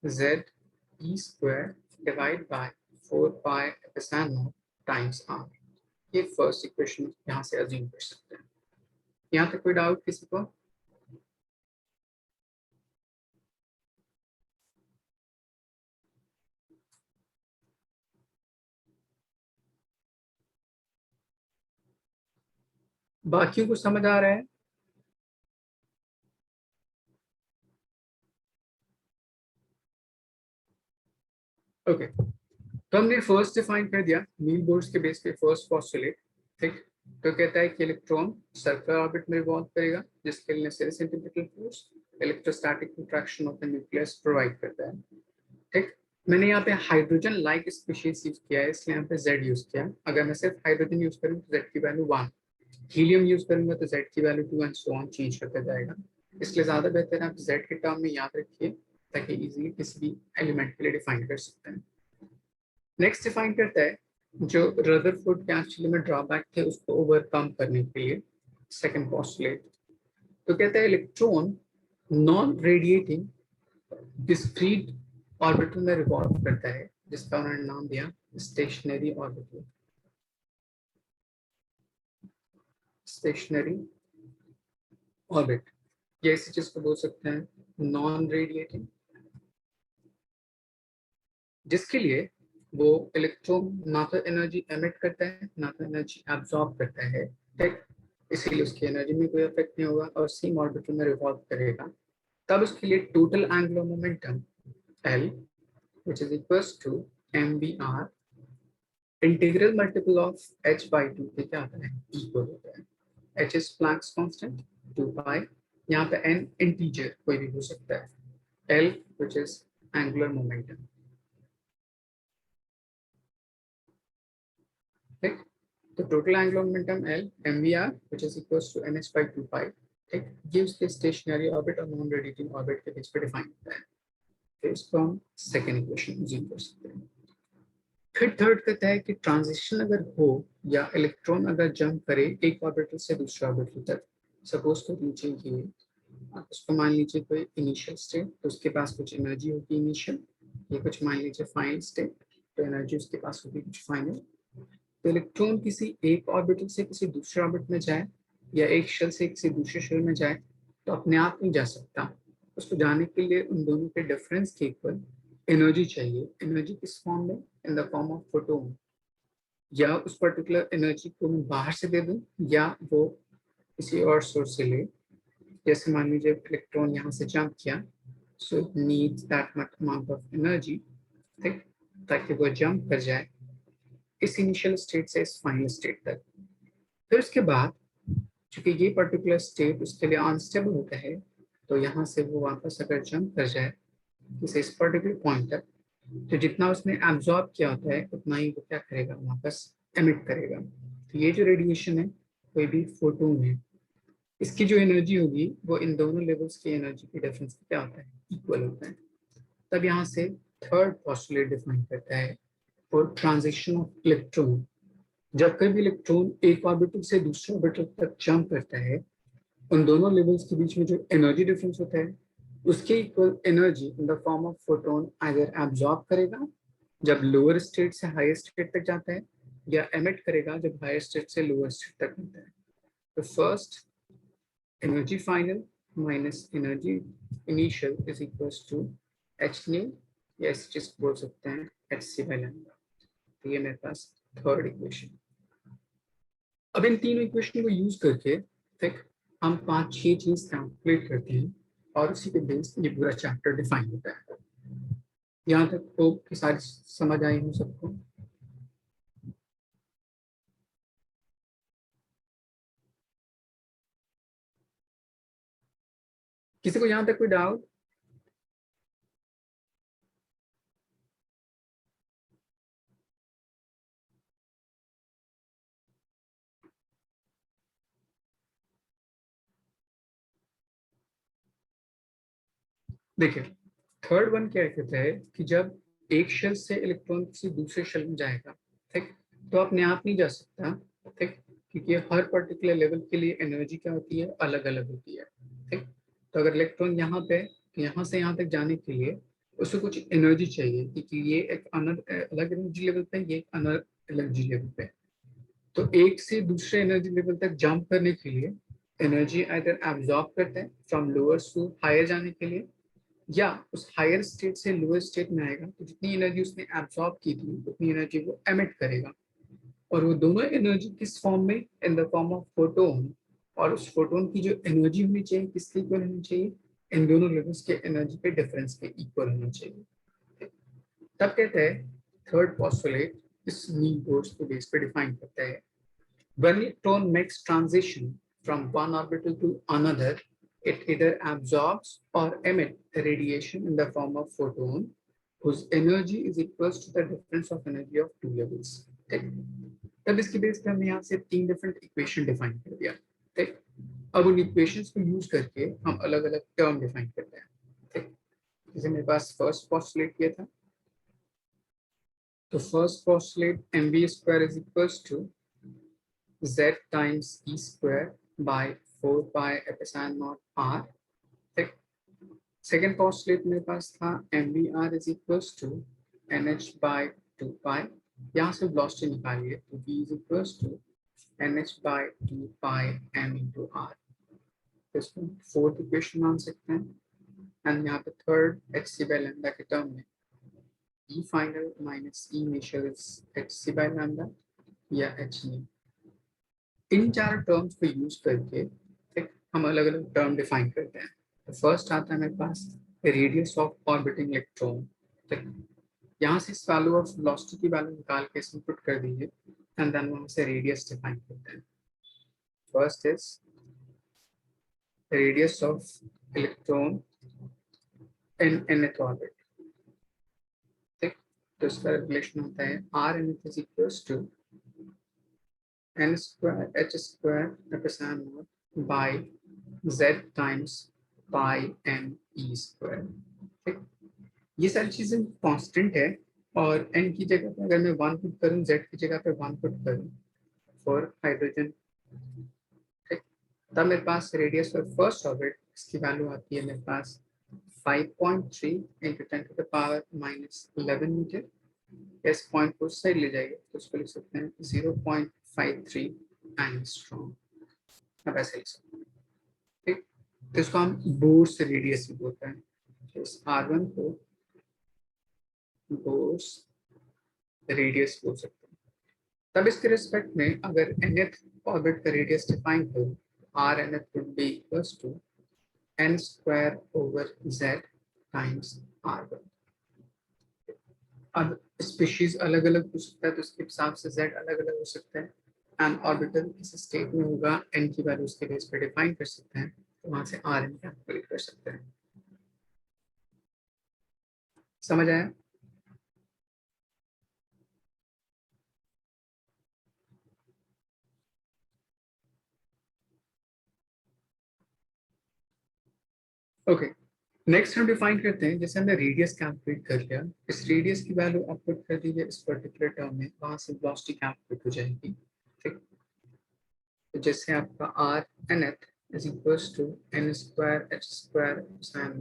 ZE² divide by 4πε0 times R। ये फर्स्ट इक्वेशन यहाँ से अज्यूम कर सकते हैं। यहाँ तक कोई डाउट किसी को? बाकियों को समझ आ रहा है? ओके, तो हमने फर्स्ट डिफाइन कर दिया नील बोर्ड्स के बेस पे फर्स्ट पॉस्टुलेट। ठीक, तो कहता है कि इलेक्ट्रॉन सर्कुलर ऑर्बिट में रिवॉल्व करेगा, जिसके लिए necessary centrifugal force electrostatic interaction of the nucleus provide करता है। ठीक, मैंने यहाँ पे हाइड्रोजन लाइक स्पीशीज यूज किया है, इसलिए यहाँ पे Z यूज किया। अगर मैं सिर्फ हाइड्रोजन यूज करूँ तो Z की वैल्यू 1, हीलियम यूज करूंगा तो Z की value 2 and so on change करता जाएगा। इसलिए ज्यादा बेहतर है आप Z के टर्म में याद रखिए, ताकि इजीली किसी भी एलिमेंट के लिए डिफाइन कर सकते हैं। नेक्स्ट डिफाइन करता है जो रदरफोर्ड के एक्चुअली में ड्रॉबैक थे उसको ओवरकम करने के लिए सेकंड पोस्टुलेट। तो कहता है electron non radiating discrete orbital में रिवॉल्व करता है, जिसका उन्होंने नाम दिया स्टेशनरी ऑर्बिटल। स्टेशनरी ऑर्बिट, ये ऐसी चीज को बोल सकते हैं नॉन रेडिएटिंग, जिसके लिए वो इलेक्ट्रॉन ना तो एनर्जी एमिट करता है ना तो एनर्जी एब्जॉर्ब करता है। ठीक, इसीलिए उसकी एनर्जी में कोई इफेक्ट नहीं होगा और सेम ऑर्बिटल में रिवॉल्व करेगा। तब उसके लिए total angular momentum L which is equals to mvr integral multiple of h/2 के क्या आता है, इक्वल होता है। h इज प्लैंक्स कांस्टेंट 2 पाई, यहाँ पे n इंटीजर कोई भी हो सकता है, L which is angular momentum. ठीक, तो total angular momentum L mvr which is equals to nh/2 pi, ठीक, gives the stationary orbit और नॉन रेडिएटिंग ऑर्बिट के बीच पे डिफाइन होता है। तो इसको हम सेकंड इक्वेशन यूज कर सकते हैं। फिर थर्ड कहता है कि ट्रांजिशन अगर हो या इलेक्ट्रॉन अगर जंप करे एक ऑर्बिटल से दूसरे ऑर्बिटल तक, सपोज कर लीजिए ये आप उसको मान लीजिए कोई इनिशियल स्टेट, तो उसके पास कुछ एनर्जी होगी इनिशियल, ये कुछ मान लीजिए फाइनल स्टेट, तो एनर्जी उसके पास होगी कुछ फाइनल। तो इलेक्ट्रॉन किसी एक ऑर्बिटल से किसी दूसरे ऑर्बिट में जाए या एक शेल से किसी दूसरे शेल में जाए तो अपने आप नहीं जा सकता, उसको जाने के लिए उन दोनों के डिफरेंस के इक्वल एनर्जी चाहिए। एनर्जी किस फॉर्म में, इन द फॉर्म ऑफ फोटोन, या उस पर्टिकुलर एनर्जी को मैं बाहर से दे दूं या वो किसी और सोर्स से ले। जैसे मान लीजिए इलेक्ट्रॉन यहाँ से जंप किया, so it needs that much amount of energy, ठीक, ताकि वो जंप कर जाए इस इनिशियल स्टेट से इस फाइनल स्टेट तक। फिर उसके बाद चूंकि ये पर्टिकुलर स्टेट उसके लिए अनस्टेबल होता है, तो यहाँ से वो वापस अगर जंप कर जाए किसी इस पर्टिकुलर पॉइंट तक, तो जितना उसने एब्जॉर्ब किया होता है उतना ही वो क्या करेगा, वापस एमिट करेगा। तो ये जो रेडिएशन है कोई भी फोटोन है, इसकी जो एनर्जी होगी वो इन दोनों लेवल्स की एनर्जी के डिफरेंस क्या होता है, इक्वल होता है। तब यहाँ से थर्ड पोस्टुलेट डिफाइन करता है फॉर ट्रांजिशन ऑफ इलेक्ट्रॉन। जब कभी इलेक्ट्रॉन एक ऑर्बिटल से दूसरे ऑर्बिटल तक जंप करता है, उन दोनों लेवल्स के बीच में जो एनर्जी डिफरेंस होता है उसके equal energy in the form of photon either absorb करेगा जब लोअर स्टेट से हायर स्टेट तक जाता है, या एमिट करेगा जब हायर स्टेट से लोअर स्टेट तक जाता है। तो first energy final minus energy initial is equals to H nu, या इस चीज को बोल सकते हैं एच सी बाई लैम्डा। तो ये मेरे पास थर्ड इक्वेशन। अब इन तीनों इक्वेशन को यूज करके ठीक हम 5-6 चीज कैलकुलेट करते हैं और उसी के बेस ये पूरा चैप्टर डिफाइन होता है। यहाँ तक तो की सारी समझ आई हो सबको? किसी को यहाँ तक कोई डाउट? देखिए थर्ड वन क्या कहता है कि जब एक शेल से इलेक्ट्रॉन किसी दूसरे शेल में जाएगा, ठीक, तो अपने आप नहीं जा सकता, ठीक, क्योंकि हर पर्टिकुलर लेवल के लिए एनर्जी क्या होती है, अलग अलग होती है। ठीक, तो अगर इलेक्ट्रॉन यहाँ पे यहाँ से यहाँ तक जाने के लिए उसको कुछ एनर्जी चाहिए, क्योंकि ये एक अलग एनर्जी लेवल पे, ये एक अलग एनर्जी लेवल पे। तो एक से दूसरे एनर्जी लेवल तक जंप करने के लिए एनर्जी आइदर एब्जॉर्ब करता है फ्रॉम लोअर टू हायर जाने के लिए, या उस हायर स्टेट से लोअर स्टेट में आएगा तो जितनी एनर्जी उसने एब्जॉर्ब की थी उतनी एनर्जी वो एमिट करेगा। और वो दोनों एनर्जी किस फॉर्म में, इन द फॉर्म ऑफ फोटोन। और उस फोटोन की जो एनर्जी होनी चाहिए किसके इक्वल होनी चाहिए, इन दोनों लेवल्स के एनर्जी के डिफरेंस के इक्वल होना चाहिए। तब कहते हैं थर्ड पोस्टुलेट इस नीड बोर्ड्स को बेस पे डिफाइन करता है, when electron makes transition from one orbital to another, it either absorbs or emits radiation in the form of photon whose energy is equal to the difference of energy of two levels. ठीक, तब इसकी base पे हमने यहाँ से 3 different equation define कर दिया। ठीक, अब उन इक्वेशंस को यूज करके हम अलग अलग टर्म डिफाइन करते हैं। ठीक, जैसे मेरे पास फर्स्ट पोस्टुलेट किया था, तो first postulate mv square is equals to z times e square by 4 pi epsilon naught r. ठीक, सेकेंड पोस्टुलेट मेरे पास था mvr is equals to nh by 2 pi, यहाँ से वेलोसिटी निकालिए तो v is equals to nh by 2 pi m into r। इसको fourth equation मान सकते हैं, एंड यहाँ पे थर्ड hc by lambda के टर्म में e final minus e initial is hc by lambda या h new। इन चार टर्म्स को यूज करके ठीक हम अलग अलग टर्म डिफाइन करते हैं। तो फर्स्ट आता है मेरे पास रेडियस ऑफ ऑर्बिटिंग इलेक्ट्रॉन। ठीक, यहाँ से इस वैल्यू ऑफ वेलोसिटी की वैल्यू निकाल के इसमें पुट कर दीजिए, एंड देन वहां से रेडियस डिफाइन करते हैं। First is radius of electron in nth orbit. ठीक, तो इसका रिलेशन होता है r nth is equals to n square h square epsilon naught by z times pi m e square। ठीक, ये सारी चीजें कांस्टेंट है, और n की जगह पे अगर मैं 1 पुट करूं, z की जगह पे 1 पुट करूं फॉर हाइड्रोजन। ठीक, तब मेरे पास रेडियस फॉर फर्स्ट ऑर्बिट इसकी वैल्यू आती है मेरे पास 5.3 into 10 to the power minus 11 metre. इस पॉइंट को साइड ले जाइए तो उसको लिख सकते हैं 0.53 एंगस्ट्रॉम। अब ऐसे लिख सकते हैं। ठीक, तो इसको हम बोर्स रेडियस भी बोलते हैं। तो इस R1 को बोर्स रेडियस बोल सकते हैं। तब इसके रिस्पेक्ट में अगर nth ऑर्बिट का रेडियस डिफाइन करूं, r nth would be equals to n square over z times r1। अब स्पीशीज अलग अलग हो सकता है तो उसके हिसाब से z अलग अलग हो सकता है, एंड ऑर्बिटल किस स्टेट में होगा n की वैल्यू उसके बेस पे डिफाइन कर सकते हैं, तो वहां से rn कैलकुलेट कर सकते हैं। समझ आया? ओके, नेक्स्ट हम डिफाइन करते हैं, जैसे हमने रेडियस कैलकुलेट कर लिया, इस रेडियस की वैल्यू आप पुट कर दीजिए इस पर्टिकुलर टर्म में, वहां से वेलोसिटी कैलकुलेट हो जाएगी। ठीक, तो जैसे आपका r nth is equals to n square h square sin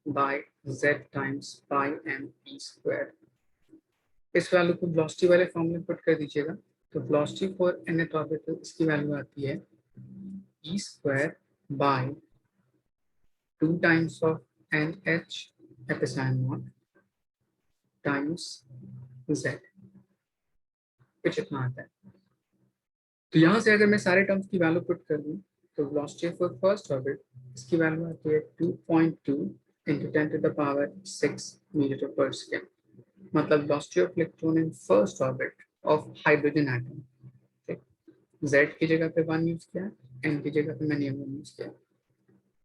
by z times pi m e square. इस वैल्यू को वेलोसिटी वाले फॉर्म में पुट कर दीजिएगा, तो वेलोसिटी फॉर nth ऑर्बिटल इसकी वैल्यू आती है e square by 2 times of nh epsilon naught times z, कुछ इतना आता है। तो यहाँ से अगर मैं सारे टर्म्स की वैल्यू पुट कर दूं तो वेलोसिटी फॉर फर्स्ट ऑर्बिट इसकी वैल्यू आती है 2.2 into 10 to the power 6 metre पर सेकेंड, मतलब velocity of electron in first orbit of hydrogen atom. ठीक, z की जगह पे 1 यूज किया, n की जगह पे मैंने 1 यूज किया।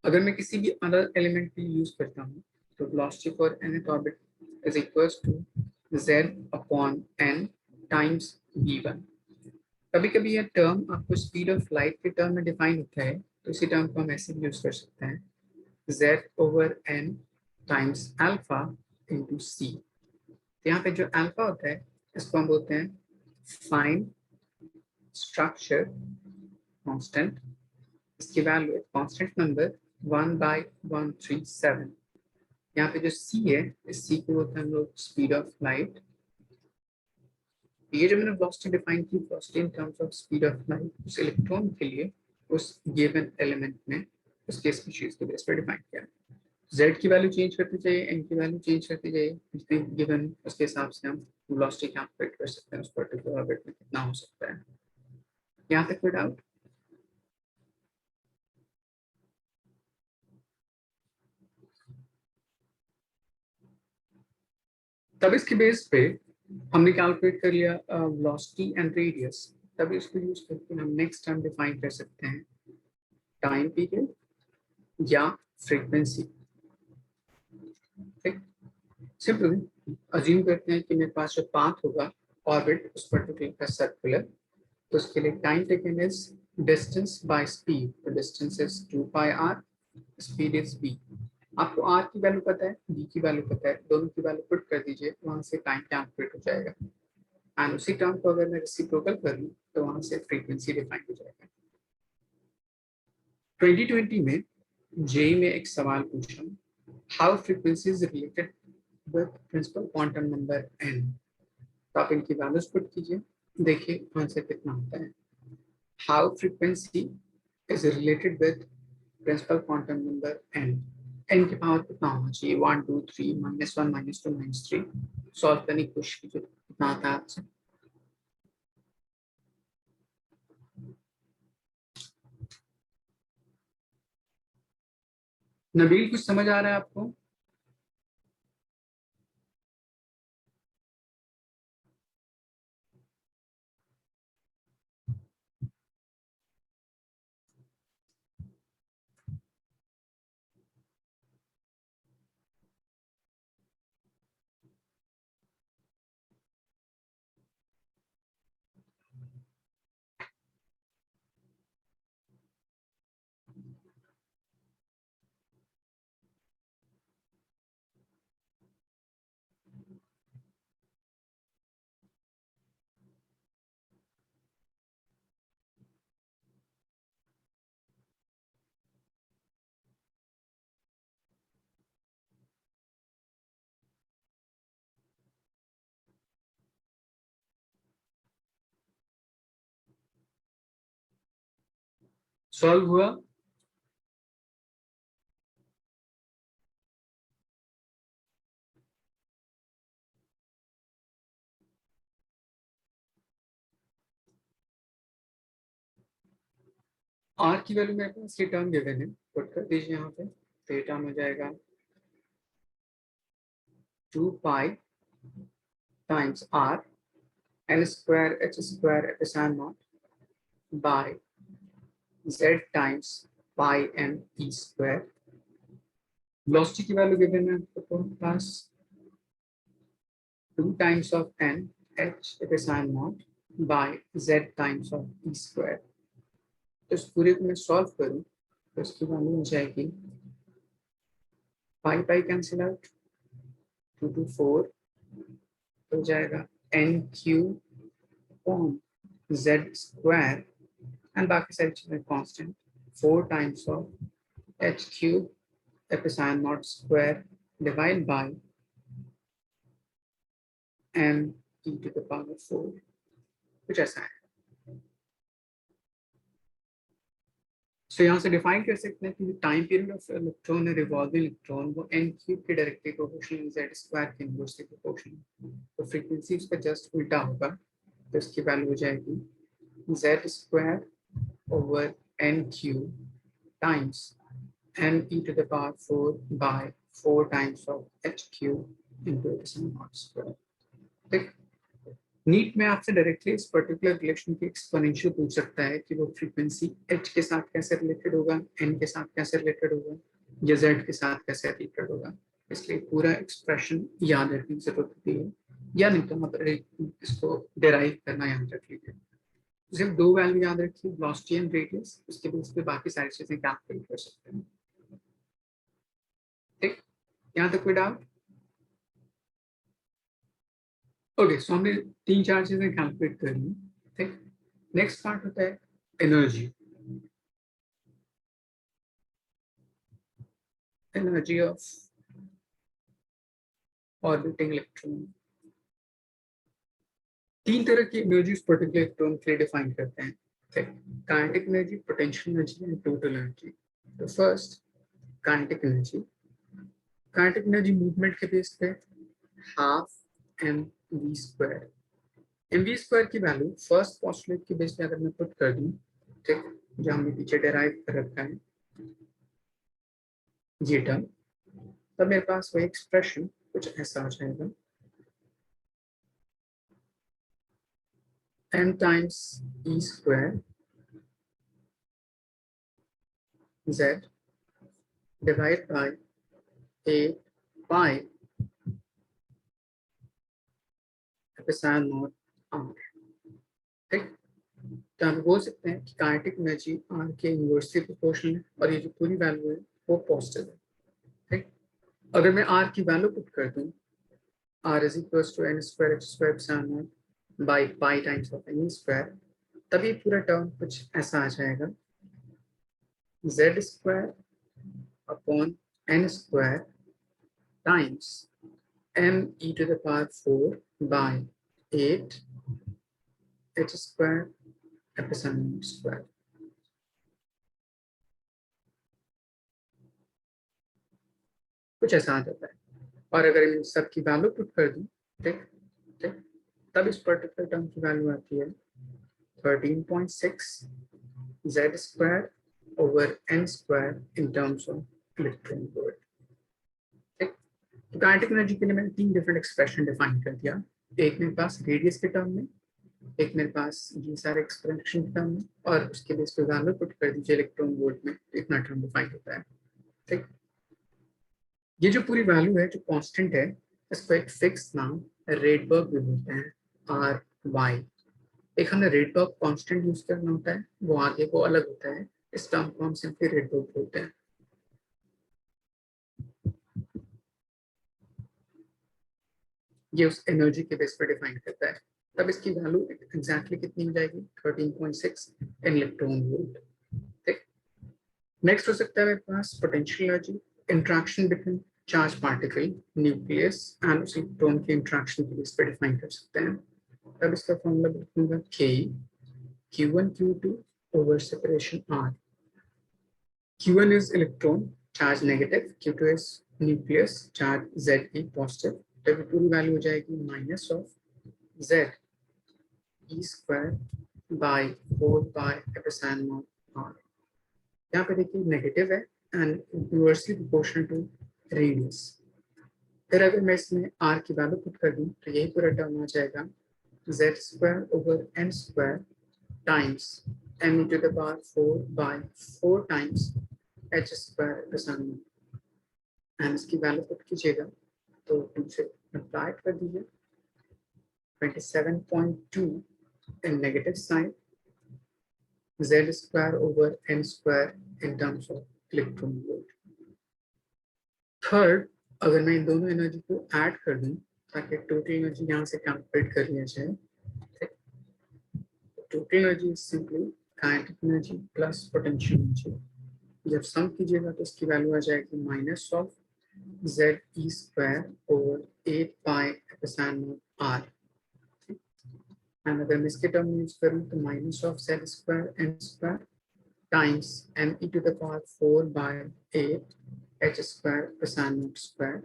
अगर मैं किसी भी अदर एलिमेंट के लिए यूज करता हूँ तो velocity for nth orbit is equals to z upon n times v1। कभी कभी यह टर्म आपको स्पीड ऑफ लाइट के टर्म में डिफाइन होता है, तो इसी टर्म को हम ऐसे भी यूज कर सकते हैं z over n times alpha into c. यहाँ पे जो अल्फा होता है इसको हम बोलते हैं फाइन स्ट्रक्चर कांस्टेंट, इसकी वैल्यू है कांस्टेंट नंबर 1/137। यहाँ पे जो सी है, इस सी को बोलते हैं हम लोग स्पीड ऑफ लाइट। ये जो मैंने वेलोसिटी डिफाइन की, velocity in terms of speed of light, उस इलेक्ट्रॉन के लिए उस गिवन एलिमेंट में उसके स्पीशीज के बेस पर डिफाइन किया। z की वैल्यू चेंज करती जाइए, n की वैल्यू चेंज करती जाइए, गिवन उसके हिसाब से हम वेलोसिटी कैलकुलेट कर सकते हैं उस पर्टिकुलर ऑर्बिट में कितना हो सकता है। यहाँ तक कोई डाउट? तब इसके बेस पे हमने कैलकुलेट कर लिया वेलोसिटी एंड रेडियस। तब इसको यूज करके हम नेक्स्ट टर्म डिफाइन कर सकते हैं टाइम पीरियड या फ्रीक्वेंसी। ठीक, सिंपल अज्यूम करते हैं कि मेरे पास जो पाथ होगा ऑर्बिट उस पर्टिकुलर का सर्कुलर, तो उसके लिए time taken is distance by speed. तो distance is 2 pi R, speed is b। आपको r की वैल्यू पता है, b की वैल्यू पता है, दोनों की वैल्यू पुट कर दीजिए, वहां से टाइम कैलकुलेट हो जाएगा। एंड उसी टर्म को अगर मैं रेसिप्रोकल कर लूं तो वहां से फ्रीक्वेंसी डिफाइन हो जाएगा। 2020 में जेई में एक सवाल पूछा, how frequency is related with principal quantum number n। तो आप इनकी वैल्यूज पुट कीजिए, देखिए आंसर कितना होता है। How frequency is related with principal quantum number n। n की पावर कितना होना चाहिए? 1 2 3 -1 -2 -3। सॉल्व करने की कोशिश कीजिए, कितना आता है आपसे। नबील कुछ समझ आ रहा है आपको? सॉल्व हुआ? r की वैल्यू मेरे पास ये टर्म गिवन है, पुट कर दीजिए यहाँ पे। तो ये टर्म हो जाएगा 2 pi times r n square h square epsilon naught by z times pi m e square. Velocity की वैल्यू गिवन है आपको पास 2 times of n h epsilon naught by z times of e square. तो इस पूरे को मैं solve करूं तो इसकी वैल्यू हो जाएगी pi pi cancel out, 2 to 4 हो जाएगा n cube upon z square and बाकी सारी चीजें constant, 4 times of h cube epsilon naught square divide by m e to the power 4, कुछ ऐसा है। सो यहाँ से डिफाइन कर सकते हैं कि टाइम पीरियड ऑफ इलेक्ट्रॉन है रिवॉल्विंग इलेक्ट्रॉन वो n क्यूब के डायरेक्टली प्रोपोर्शनल z स्क्वायर के इनवर्सली प्रोपोर्शनल। तो फ्रीक्वेंसी उसका जस्ट उल्टा होगा, तो इसकी वैल्यू हो जाएगी z square over n cube times m e to the power 4 by 4 times of h cube into epsilon naught square. ठीक, नीट में आपसे डायरेक्टली इस पर्टिकुलर रिलेशन की एक्सपोनेंशियल पूछ सकता है कि वो फ्रीक्वेंसी h के साथ कैसे रिलेटेड होगा, n के साथ कैसे रिलेटेड होगा, या z के साथ कैसे रिलेटेड होगा। इसलिए पूरा एक्सप्रेशन याद रखने की जरूरत होती है, या नहीं तो मतलब इसको डिराइव करना याद रख लीजिए। सिर्फ दो वैल्यू याद रखिए, वेलोसिटी एंड रेडियस, उसके बेस पे बाकी सारी चीजें कैलकुलेट कर सकते हैं। ठीक, यहाँ तक कोई डाउट? ओके, सो हमने 3-4 चीजें कैलकुलेट कर ली। ठीक, नेक्स्ट पार्ट होता है energy. Energy of orbiting electron. तीन तरह की एनर्जी पर्टिकुलर इलेक्ट्रॉन के लिए डिफाइन करते हैं। Kinetic energy, potential energy, and total energy. तो first kinetic energy. Kinetic energy movement के बेस पे half M V square. M V square की वैल्यू फर्स्ट पॉस्टुलेट के बेस पे अगर मैं पुट कर दूं, ठीक, जो हमने पीछे डेराइव कर रखा है ये टर्म, तब मेरे पास वही एक्सप्रेशन कुछ ऐसा आ जाएगा. m times e square z divided by 8 pi epsilon naught r. ठीक, तो हम बोल सकते हैं कि काइनेटिक एनर्जी r के इनवर्सली प्रोपोर्शनल है और ये जो पूरी वैल्यू है वो पॉजिटिव है. ठीक, अगर मैं r की वैल्यू पुट कर दूं, r is equals to n square h square epsilon naught by pi times of n square, तभी पूरा टर्म कुछ ऐसा आ जाएगा z square upon n square times m e to the power 4 by 8 h square epsilon naught square. कुछ ऐसा आ जाता है. और अगर इन सब की वैल्यू पुट कर दूं, ठीक ठीक, तब इस पर्टिकुलर टर्म की वैल्यू आती है 13.6 z square over n square in terms of electron volt. ठीक, तो काइनेटिक एनर्जी के लिए मैंने 3 डिफरेंट एक्सप्रेशन डिफाइन कर दिया. एक मेरे पास रेडियस के टर्म में, एक मेरे पास ये सारे एक्सप्रेशन के टर्म में, और उसके बेस पे वैल्यू पुट कर दीजिए इलेक्ट्रॉन वोल्ट में, इतना टर्म डिफाइन होता है. ठीक, ये जो पूरी वैल्यू है जो कांस्टेंट है, इसको एक फिक्स नाम रेडबर्ग भी बोलते हैं, आर वाई. एक हमें रेडबर्ग कांस्टेंट यूज करना होता है, वो आगे को अलग होता है, इस टर्म को हम सिंपली रेडबर्ग बोलते हैं. ये उस एनर्जी के बेस पर डिफाइन करता है. तब इसकी वैल्यू एग्जैक्टली कितनी हो जाएगी, 13.6 इलेक्ट्रॉन वोल्ट. ठीक, नेक्स्ट हो सकता है मेरे पास potential energy, interaction between charge particle, nucleus and उस इलेक्ट्रॉन के इंट्रैक्शन के बेस पर डिफाइन कर सकते हैं. तब इसका फॉर्मूला लिखूंगा K Q1 Q2 over separation R. Q1 is electron charge negative, Q2 is nucleus charge Ze positive. तब पूरी वैल्यू हो जाएगी minus of Z e square by 4 pi epsilon naught R. यहाँ पे देखिए नेगेटिव है and inversely proportional to radius. फिर अगर मैं इसमें R की वैल्यू पुट कर दूं तो यही पूरा टर्म आ जाएगा Z square over n square times m to the power 4 by 4 times h square epsilon naught. And इसकी वैल्यू पुट कीजिएगा तो 2 से मल्टीप्लाई कर दीजिए, 27.2 in negative sign, z square over n square in terms of electron volt. Third, अगर मैं इन दोनों energy को ऐड कर दूं ताकि टोटल एनर्जी यहाँ से कैलकुलेट कर लिया जाए. Total energy is simply kinetic energy plus potential energy. जब सम कीजिएगा तो इसकी वैल्यू आ जाएगी minus of z e square over 8 pi epsilon naught r. And अगर मैं इसके टर्म यूज करूँ तो minus of z square n square times m e to the power 4 by 8 h square epsilon naught square.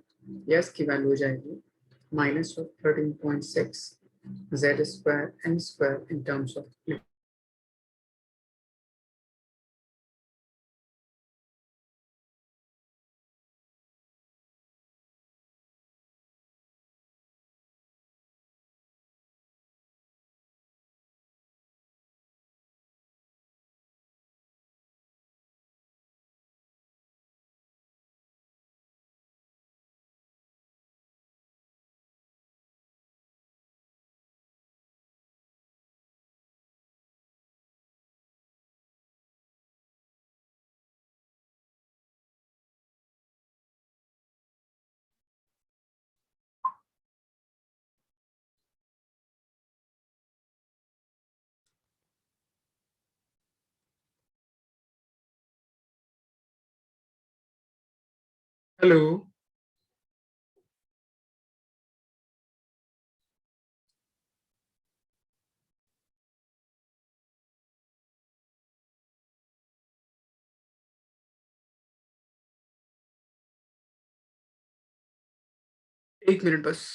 Yes की value हो जाएगी minus of 13.6 z square n square in terms of. Hello. 1 minute बस।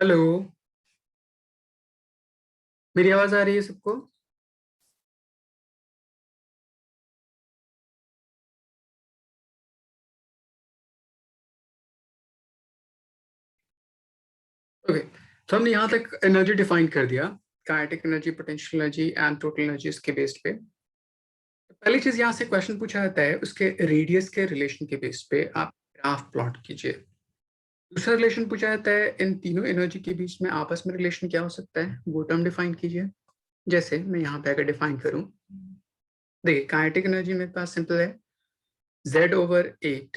Hello, मेरी आवाज आ रही है सबको? Okay, तो हमने यहाँ तक एनर्जी डिफाइन कर दिया, kinetic energy, potential energy and total energy के बेस पे। पहली चीज यहाँ से क्वेश्चन पूछा जाता है उसके रेडियस के रिलेशन के बेस पे आप ग्राफ प्लॉट कीजिए। दूसरा रिलेशन पूछा जाता है इन तीनों एनर्जी के बीच में आपस में रिलेशन क्या हो सकता है, वो टर्म डिफाइन कीजिए। जैसे मैं यहाँ पे अगर डिफाइन करूं, देखिए काइनेटिक एनर्जी मेरे पास सिंपल है, Z/8।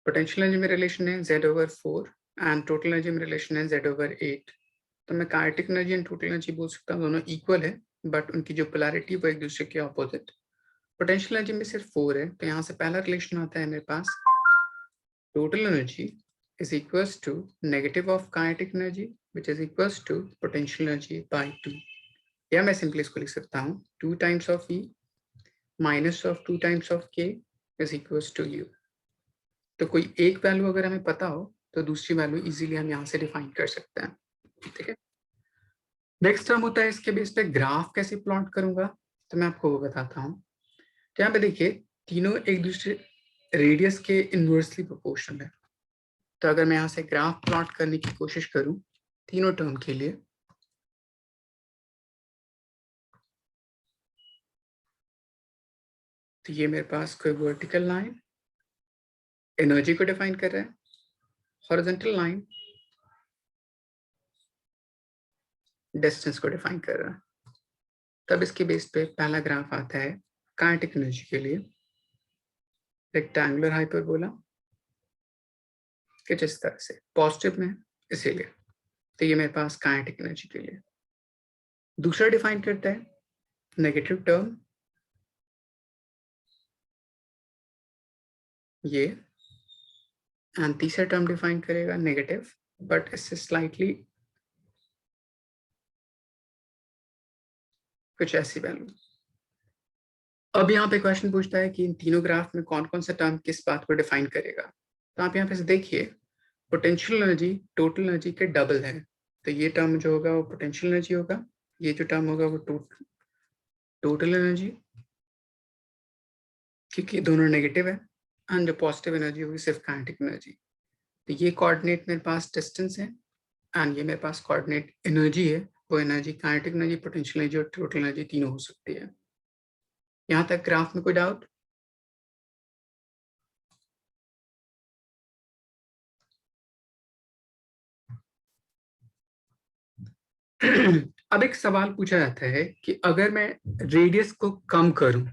पोटेंशियल एनर्जी में रिलेशन है Z/4 एंड टोटल एनर्जी में रिलेशन है Z/8। तो मैं kinetic energy and total energy बोल सकता हूँ, दोनों इक्वल है, बट उनकी जो पोलैरिटी वो एक दूसरे के ऑपोजिट। पोटेंशियल एनर्जी में सिर्फ 4 है, तो यहाँ से पहला रिलेशन आता है मेरे पास, total energy is equals to negative of kinetic energy which is equals to potential energy by 2। या मैं सिंपली इसको लिख सकता हूँ 2 times of E minus of 2 times of K is equals to U। तो कोई एक वैल्यू अगर हमें पता हो तो दूसरी वैल्यू इजीली हम यहाँ से डिफाइन कर सकते हैं। ठीक है, नेक्स्ट टर्म होता है इसके बेस पे ग्राफ कैसे प्लॉट करूंगा, तो मैं आपको वो बताता हूँ। तो यहाँ पे देखिए तीनों एक दूसरे रेडियस के इनवर्सली प्रोपोर्शनल है। तो अगर मैं यहाँ से ग्राफ प्लॉट करने की कोशिश करूं तीनों टर्म के लिए, तो ये मेरे पास कोई वर्टिकल लाइन एनर्जी को डिफाइन कर रहा है, हॉरिजॉन्टल लाइन डिस्टेंस को डिफाइन कर रहा है। तब इसके बेस पे पहला ग्राफ आता है काइनेटिक एनर्जी के लिए, रेक्टेंगुलर हाइपरबोला कि जिस तरह से पॉजिटिव में, इसीलिए तो ये मेरे पास काइनेटिक एनर्जी के लिए। दूसरा डिफाइन करता है नेगेटिव टर्म, ये एंड तीसरा टर्म डिफाइन करेगा नेगेटिव, बट इससे स्लाइटली कुछ ऐसी वैल्यू। अब यहाँ पे क्वेश्चन पूछता है कि इन तीनों ग्राफ में कौन कौन सा टर्म किस बात को डिफाइन करेगा। तो आप यहाँ पे देखिए, पोटेंशियल एनर्जी टोटल एनर्जी के डबल है, तो ये टर्म जो होगा वो पोटेंशियल एनर्जी होगा, ये जो टर्म होगा वो टोटल एनर्जी, क्योंकि दोनों नेगेटिव है, एंड जो पॉजिटिव एनर्जी होगी सिर्फ काइनेटिक एनर्जी। तो ये कोऑर्डिनेट मेरे पास डिस्टेंस है, एंड ये मेरे पास कोऑर्डिनेट एनर्जी है। वो energy kinetic energy, potential energy और टोटल एनर्जी तीनों हो सकती है। यहाँ तक ग्राफ में कोई डाउट? अब एक सवाल पूछा जाता है कि अगर मैं रेडियस को कम करूं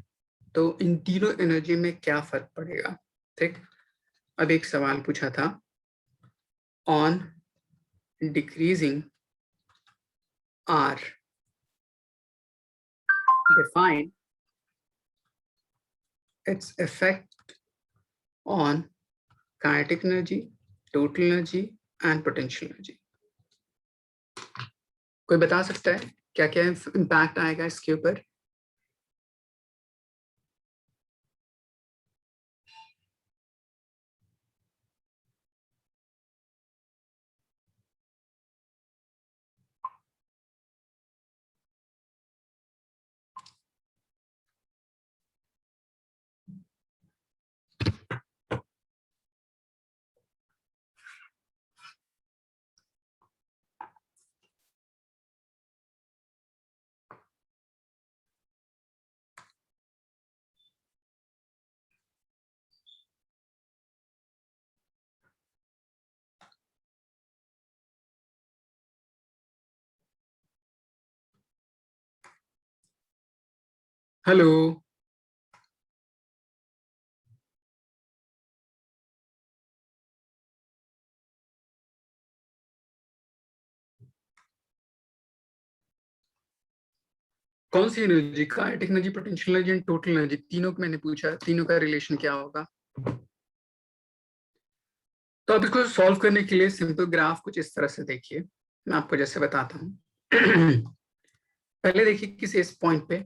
तो इन तीनों एनर्जी में क्या फर्क पड़ेगा। ठीक, अब एक सवाल पूछा था, on decreasing R define its effect on kinetic energy, total energy and potential energy. कोई बता सकता है क्या क्या इम्पैक्ट आएगा इसके ऊपर? हेलो, कौन सी energy, kinetic energy, potential energy and total energy, तीनों को मैंने पूछा, तीनों का रिलेशन क्या होगा। तो अब इसको सॉल्व करने के लिए सिंपल ग्राफ कुछ इस तरह से देखिए, मैं आपको जैसे बताता हूँ। पहले देखिए किसी इस पॉइंट पे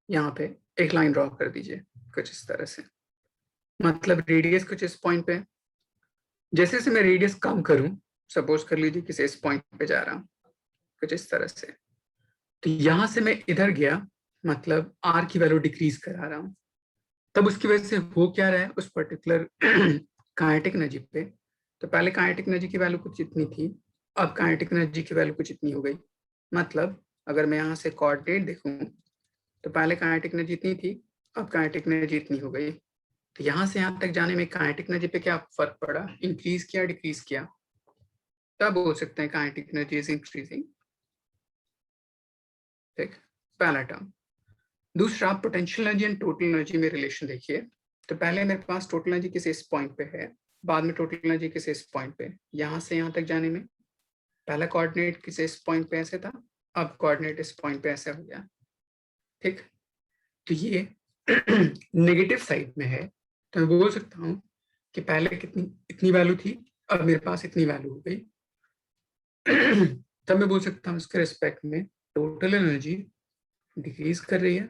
यहाँ पे एक लाइन ड्रॉ कर दीजिए कुछ इस तरह से, मतलब रेडियस कुछ इस पॉइंट पे। जैसे जैसे मैं रेडियस कम करूं, सपोज कर लीजिए किसी इस पॉइंट पे जा रहा हूं कुछ इस तरह से, तो यहां से मैं इधर गया, मतलब आर की वैल्यू डिक्रीज करा रहा हूं, तब उसकी वजह से हो क्या रहा है उस पर्टिकुलर काइनेटिक एनर्जी पे। तो पहले काइनेटिक एनर्जी की वैल्यू कुछ इतनी थी, अब काइनेटिक एनर्जी की वैल्यू कुछ इतनी हो गई। मतलब अगर मैं यहाँ से कोऑर्डिनेट देखूं तो पहले काइनेटिक एनर्जी इतनी थी, अब काइनेटिक एनर्जी इतनी हो गई। तो यहाँ से यहाँ तक जाने में काइनेटिक एनर्जी पे क्या फर्क पड़ा, इंक्रीज किया डिक्रीज किया, तब बोल सकते हैं काइनेटिक एनर्जी इज इंक्रीजिंग। ठीक, पहला टर्म। दूसरा, potential energy and total energy में रिलेशन देखिए। तो पहले मेरे पास टोटल एनर्जी किसी इस पॉइंट पे है, बाद में टोटल एनर्जी किसी इस पॉइंट पे, यहाँ से यहाँ तक जाने में पहला कोऑर्डिनेट किसी इस पॉइंट पे ऐसे था, अब कोऑर्डिनेट इस पॉइंट पे ऐसा हो गया। ठीक, तो ये नेगेटिव साइड में है, तो मैं बोल सकता हूँ कि पहले कितनी इतनी वैल्यू थी, अब मेरे पास इतनी वैल्यू हो गई। तब मैं बोल सकता हूँ इसके रिस्पेक्ट में टोटल एनर्जी डिक्रीज कर रही है,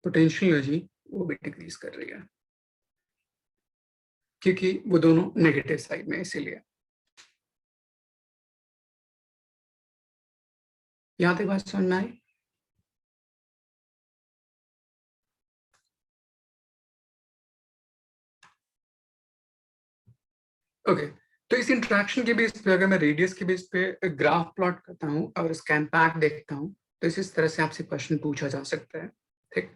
पोटेंशियल एनर्जी वो भी डिक्रीज कर रही है, क्योंकि वो दोनों नेगेटिव साइड में, इसीलिए। यहां तक बात समझ में आई? ओके, तो इस इंट्रैक्शन के बेस पे अगर मैं रेडियस के बेस पे ग्राफ प्लॉट करता हूँ और स्कैन पैक देखता हूँ, तो इस तरह से आपसे क्वेश्चन पूछा जा सकता है। ठीक,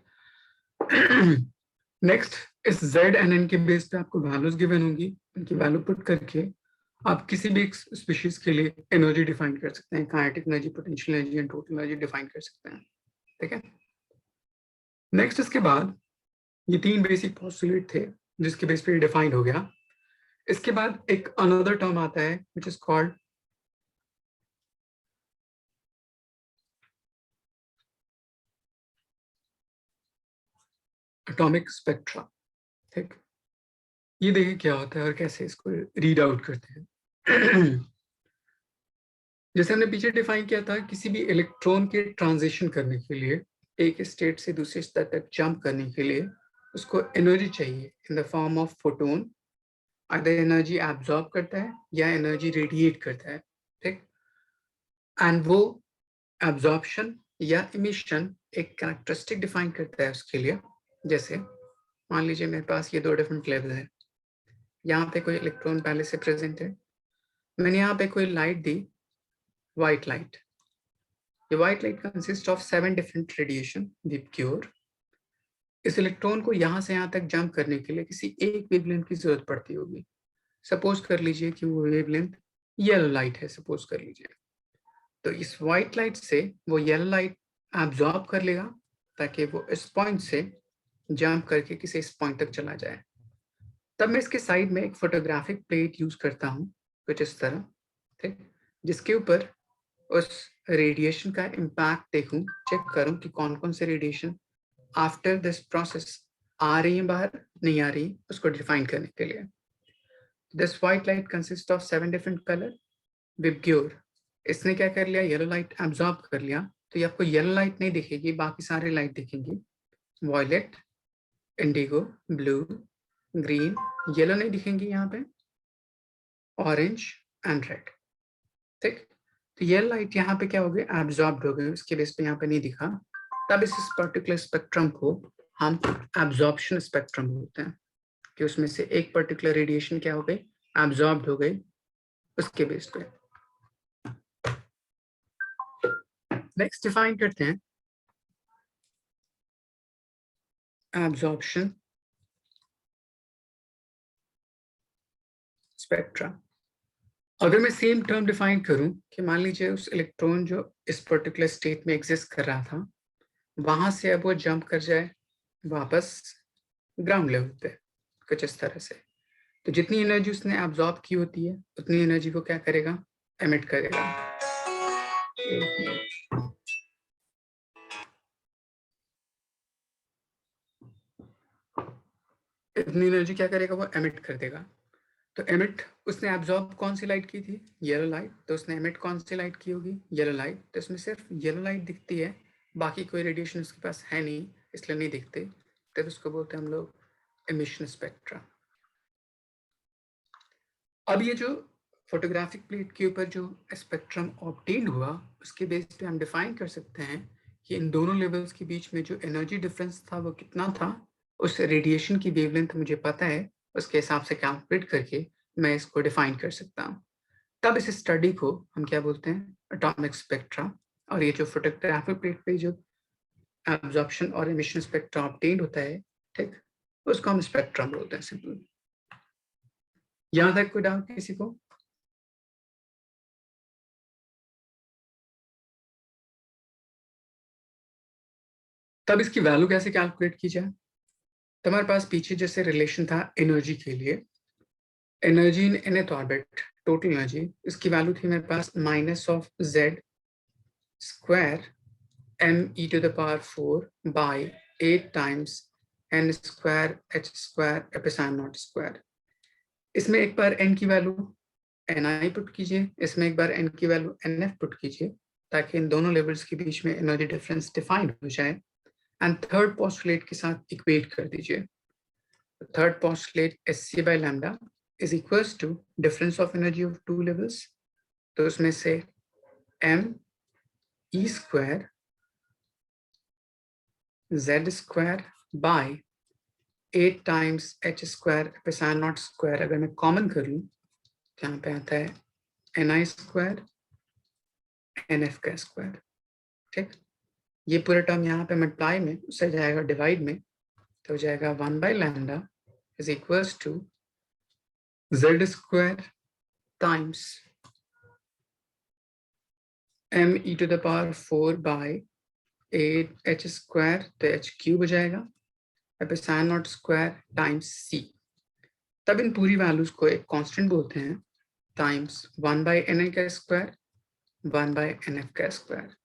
नेक्स्ट, इस जेड एंड एन के बेस पे आपको वैल्यूज गिवन होंगी, उनकी वैल्यू पुट करके आप किसी भी एक स्पीशीज के लिए एनर्जी डिफाइन कर सकते हैं, kinetic energy, potential energy and total energy define कर सकते हैं। ठीक है, नेक्स्ट इसके बाद ये तीन बेसिक पोस्टुलेट थे जिसके बेस पे डिफाइन हो गया। इसके बाद एक अनदर टर्म आता है which is called atomic spectra. ठीक, ये देखिए क्या होता है और कैसे इसको रीड आउट करते हैं। जैसे हमने पीछे डिफाइन किया था, किसी भी इलेक्ट्रॉन के ट्रांजिशन करने के लिए, एक स्टेट से दूसरे स्तर तक जंप करने के लिए उसको एनर्जी चाहिए इन द फॉर्म ऑफ फोटोन। आधे एनर्जी एब्जॉर्ब करता है या एनर्जी रेडिएट करता है। ठीक, एंड वो एब्जॉर्प्शन या इमिशन एक कैरेक्टरिस्टिक डिफाइन करता है उसके लिए। जैसे मान लीजिए मेरे पास ये दो डिफरेंट लेवल है, यहाँ पे कोई इलेक्ट्रॉन पहले से प्रेजेंट है, मैंने यहाँ पे कोई लाइट दी, व्हाइट लाइट। ये white light consist of 7 different radiation VIBGYOR. इस इलेक्ट्रॉन को यहाँ से यहाँ तक जंप करने के लिए किसी एक वेवलेंथ की जरूरत पड़ती होगी। सपोज कर लीजिए कि वो वेवलेंथ येलो लाइट है, सपोज कर लीजिए। तो इस व्हाइट लाइट से वो येलो लाइट एब्जॉर्ब कर लेगा ताकि वो इस पॉइंट से जंप करके किसी इस पॉइंट तक चला जाए। तब मैं इसके साइड में एक फोटोग्राफिक प्लेट यूज करता हूँ कुछ इस तरह, ठीक, जिसके ऊपर उस रेडिएशन का इम्पैक्ट देखूं, चेक करूं कि कौन कौन से रेडिएशन आफ्टर दिस प्रोसेस आ रही है बाहर, नहीं आ रही, उसको डिफाइन करने के लिए। This white light consist of 7 different colour VIBGYOR. इसने क्या कर लिया, येलो लाइट एब्जॉर्ब कर लिया, तो ये आपको येलो लाइट नहीं दिखेगी, बाकी सारे लाइट दिखेंगी। Violet, indigo, blue, green, yellow नहीं दिखेंगी यहाँ पे, ऑरेंज एंड रेड। ठीक, तो ये लाइट यहाँ पे क्या हो गई, एब्जॉर्ब हो गई, उसके बेस पे यहाँ पे नहीं दिखा। तब इस पर्टिकुलर स्पेक्ट्रम को हम एब्जॉर्प्शन स्पेक्ट्रम बोलते हैं, कि उसमें से एक पर्टिकुलर रेडिएशन क्या हो गई, एब्जॉर्ब हो गई उसके बेस पे। नेक्स्ट डिफाइन करते हैं एब्जॉर्प्शन स्पेक्ट्रा। अगर मैं सेम टर्म डिफाइन करूं कि मान लीजिए उस इलेक्ट्रॉन जो इस पर्टिकुलर स्टेट में एग्जिस्ट कर रहा था, वहां से अब वो जंप कर जाए वापस ग्राउंड लेवल पे कुछ इस तरह से, तो जितनी एनर्जी उसने एब्जॉर्ब की होती है उतनी एनर्जी को क्या करेगा, एमिट करेगा। इतनी एनर्जी क्या करेगा, वो एमिट कर देगा। तो एमिट उसने एब्जॉर्ब कौन सी लाइट की थी, येलो लाइट, तो उसने एमिट कौन सी लाइट की होगी, येलो लाइट। तो इसमें सिर्फ येलो लाइट दिखती है, बाकी कोई रेडिएशन उसके पास है नहीं, इसलिए नहीं दिखते, तो उसको बोलते हैं हम लोग एमिशन स्पेक्ट्रा। अब ये जो फोटोग्राफिक प्लेट के ऊपर जो स्पेक्ट्रम ऑब्टेन हुआ, उसके बेस पे हम डिफाइन कर सकते हैं कि इन दोनों लेवल्स के बीच में जो एनर्जी डिफरेंस था वो कितना था। उस रेडिएशन की वेवलेंथ मुझे पता है, उसके हिसाब से कैलकुलेट करके मैं इसको डिफाइन कर सकता हूँ। तब इस स्टडी को हम क्या बोलते हैं, एटॉमिक स्पेक्ट्रा। और ये जो फोटोग्राफिक प्लेट पे जो एब्जॉर्प्शन और एमिशन स्पेक्ट्रा ऑब्टेन होता है, ठीक, उसको हम स्पेक्ट्रम बोलते हैं सिंपल। यहाँ तक कोई डाउट किसी को? तब इसकी वैल्यू कैसे कैलकुलेट की जाए? तो हमारे पास पीछे जैसे रिलेशन था एनर्जी के लिए, energy in nth orbit, total energy, इसकी वैल्यू थी मेरे पास minus of Z square m e to the power 4 by 8 times n square h square epsilon naught square। इसमें एक बार n की वैल्यू ni पुट कीजिए, इसमें एक बार n की वैल्यू nf पुट कीजिए, ताकि इन दोनों लेवल्स के बीच में एनर्जी डिफरेंस डिफाइन हो जाए, एंड थर्ड पोस्टुलेट के साथ इक्वेट कर दीजिए। Third postulate Sc by lambda is equals to difference of energy of two levels। तो उसमें से m e square z square by 8 times h square epsilon naught square, अगर मैं कॉमन कर लूँ तो यहाँ पे आता है ni स्क्वायर nf का स्क्वायर। ठीक, ये पूरा टर्म यहाँ पे मल्टीप्लाई में उससे जाएगा डिवाइड में, तो हो जाएगा 1 by lambda is equals to z square times m e to the power 4 by 8 h square, तो h क्यूब हो जाएगा, epsilon naught square times c। तब इन पूरी वैल्यूज को एक कांस्टेंट बोलते हैं, टाइम्स 1 by ni का स्क्वायर 1 by nf का स्क्वायर।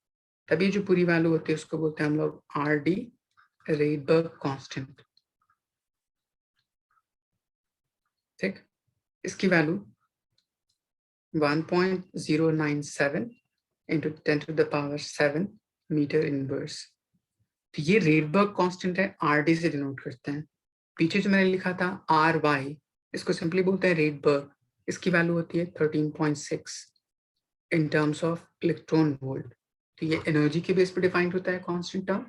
तब ये जो पूरी वैल्यू होती है उसको बोलते हैं हम लोग आर डी, रेडबर्ग कांस्टेंट। ठीक, इसकी वैल्यू 1.097 इंटू 10⁻⁷ मीटर इनवर्स। तो ये रेडबर्ग कांस्टेंट है, आरडी से डिनोट करते हैं। पीछे जो मैंने लिखा था आर वाई, इसको सिंपली बोलते हैं रेडबर्ग। इसकी वैल्यू होती है 13.6 in terms of electron volt. तो ये एनर्जी के बेस पर डिफाइंड होता है कांस्टेंट टर्म,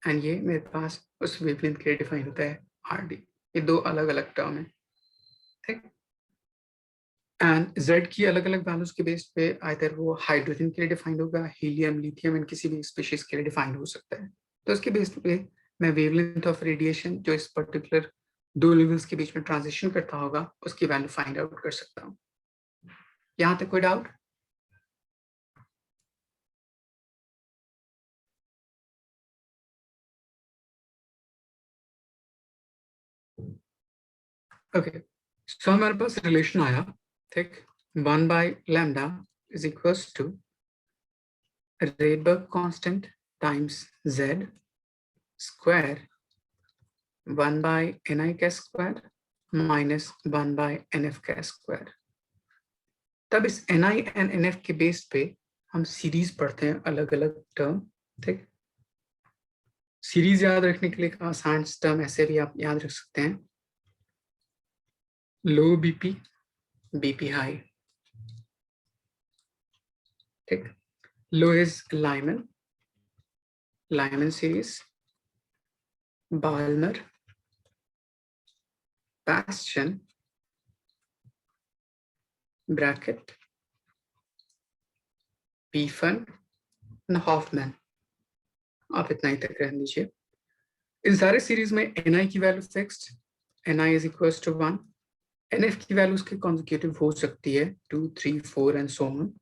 एंड ये मेरे पास उस वेवलेंथ के लिए डिफाइन होता है आरडी। ये दो अलग अलग टर्म है, ठीक। एंड जेड की अलग अलग वैल्यूज के बेस पे आइदर वो हाइड्रोजन के लिए डिफाइंड होगा, हीलियम, लिथियम, एंड किसी भी स्पीशीज के लिए डिफाइंड हो सकता है। तो उसके बेस पे मैं वेवलेंथ ऑफ रेडिएशन जो इस पर्टिकुलर दो लेवल्स के बीच में ट्रांजिशन करता होगा उसकी वैल्यू फाइंड आउट कर सकता हूँ। यहाँ तक कोई डाउट? ओके, सो हमारे पास रिलेशन आया, ठीक, 1/λ is equals to Rydberg constant times z square 1/ni का स्क्वायर माइनस 1/nf का स्क्वायर। तब इस ni एंड nf के बेस पे हम सीरीज पढ़ते हैं, अलग अलग टर्म, ठीक। सीरीज याद रखने के लिए एक आसान टर्म ऐसे भी आप याद रख सकते हैं, लो बीपी, बीपी हाई, ठीक। Low is Lyman, Lyman series, Balmer, Bastian, Brackett, Pfund, Hoffman. आप इतना ही तक रहने दीजिए। इन सारे सीरीज में ni की value fixed, ni is equals to 1, nf की वैल्यू उसके कॉन्जिक्यूटिव हो सकती है 2, 3, 4 एंड सो ऑन।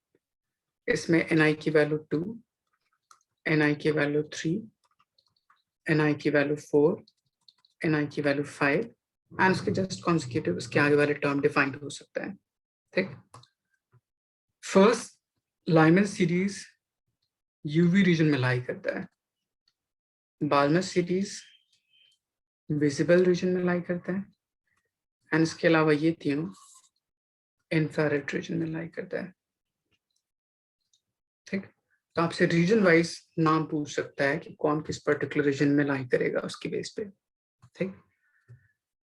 इसमें ni की वैल्यू 2, ni की वैल्यू 3, ni की वैल्यू 4, ni की वैल्यू 5 एंड उसके जस्ट कॉन्जिक्यूटिव उसके आगे वाले टर्म डिफाइंड हो सकता है, ठीक। First Lyman series UV region में लाई करता है, बाल्मर सीरीज विजिबल रीजन में लाई करता है, एंड इसके अलावा ये तीनों इंफ्रारेड रीजन में लाई करता है, ठीक। तो आपसे रीजन वाइज नाम पूछ सकता है कि कौन किस पर्टिकुलर रीजन में लाई करेगा उसकी बेस पे, ठीक।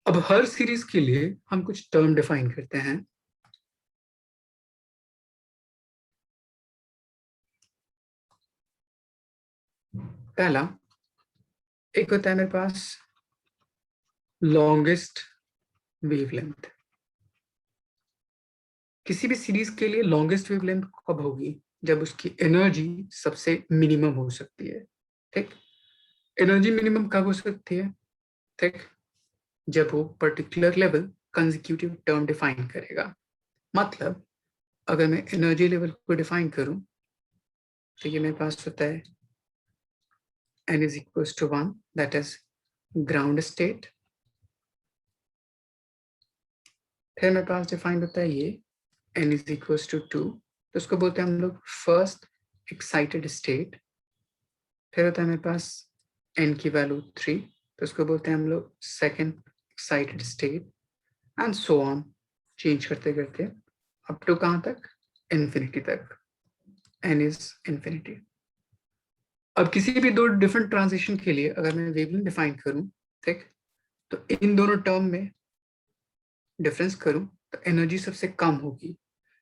अब हर सीरीज के लिए हम कुछ टर्म डिफाइन करते हैं। पहला एक होता है मेरे पास लॉन्गेस्ट वेवलेंथ। किसी भी सीरीज के लिए लॉन्गेस्ट वेवलेंथ कब होगी? जब उसकी एनर्जी सबसे मिनिमम हो सकती है, ठीक। एनर्जी मिनिमम कब हो सकती है? ठीक, जब वो particular level consecutive term define करेगा। मतलब अगर मैं एनर्जी लेवल को डिफाइन करूं तो ये मेरे पास होता है n is equals to 1, that is ground state। फिर मेरे पास डिफाइंड होता है ये n is equals to 2, तो उसको बोलते हैं हम लोग फर्स्ट एक्साइटेड स्टेट। फिर होता है मेरे पास n की वैल्यू 3, तो उसको बोलते हैं हम लोग second excited state, and so on, change करते करते अप टू कहाँ तक? इन्फिनिटी तक, n is infinity। अब किसी भी दो डिफरेंट ट्रांजिशन के लिए अगर मैं वेवलेंथ डिफाइन करूं, ठीक, तो इन दोनों टर्म में डिफरेंस करूं तो एनर्जी सबसे कम होगी।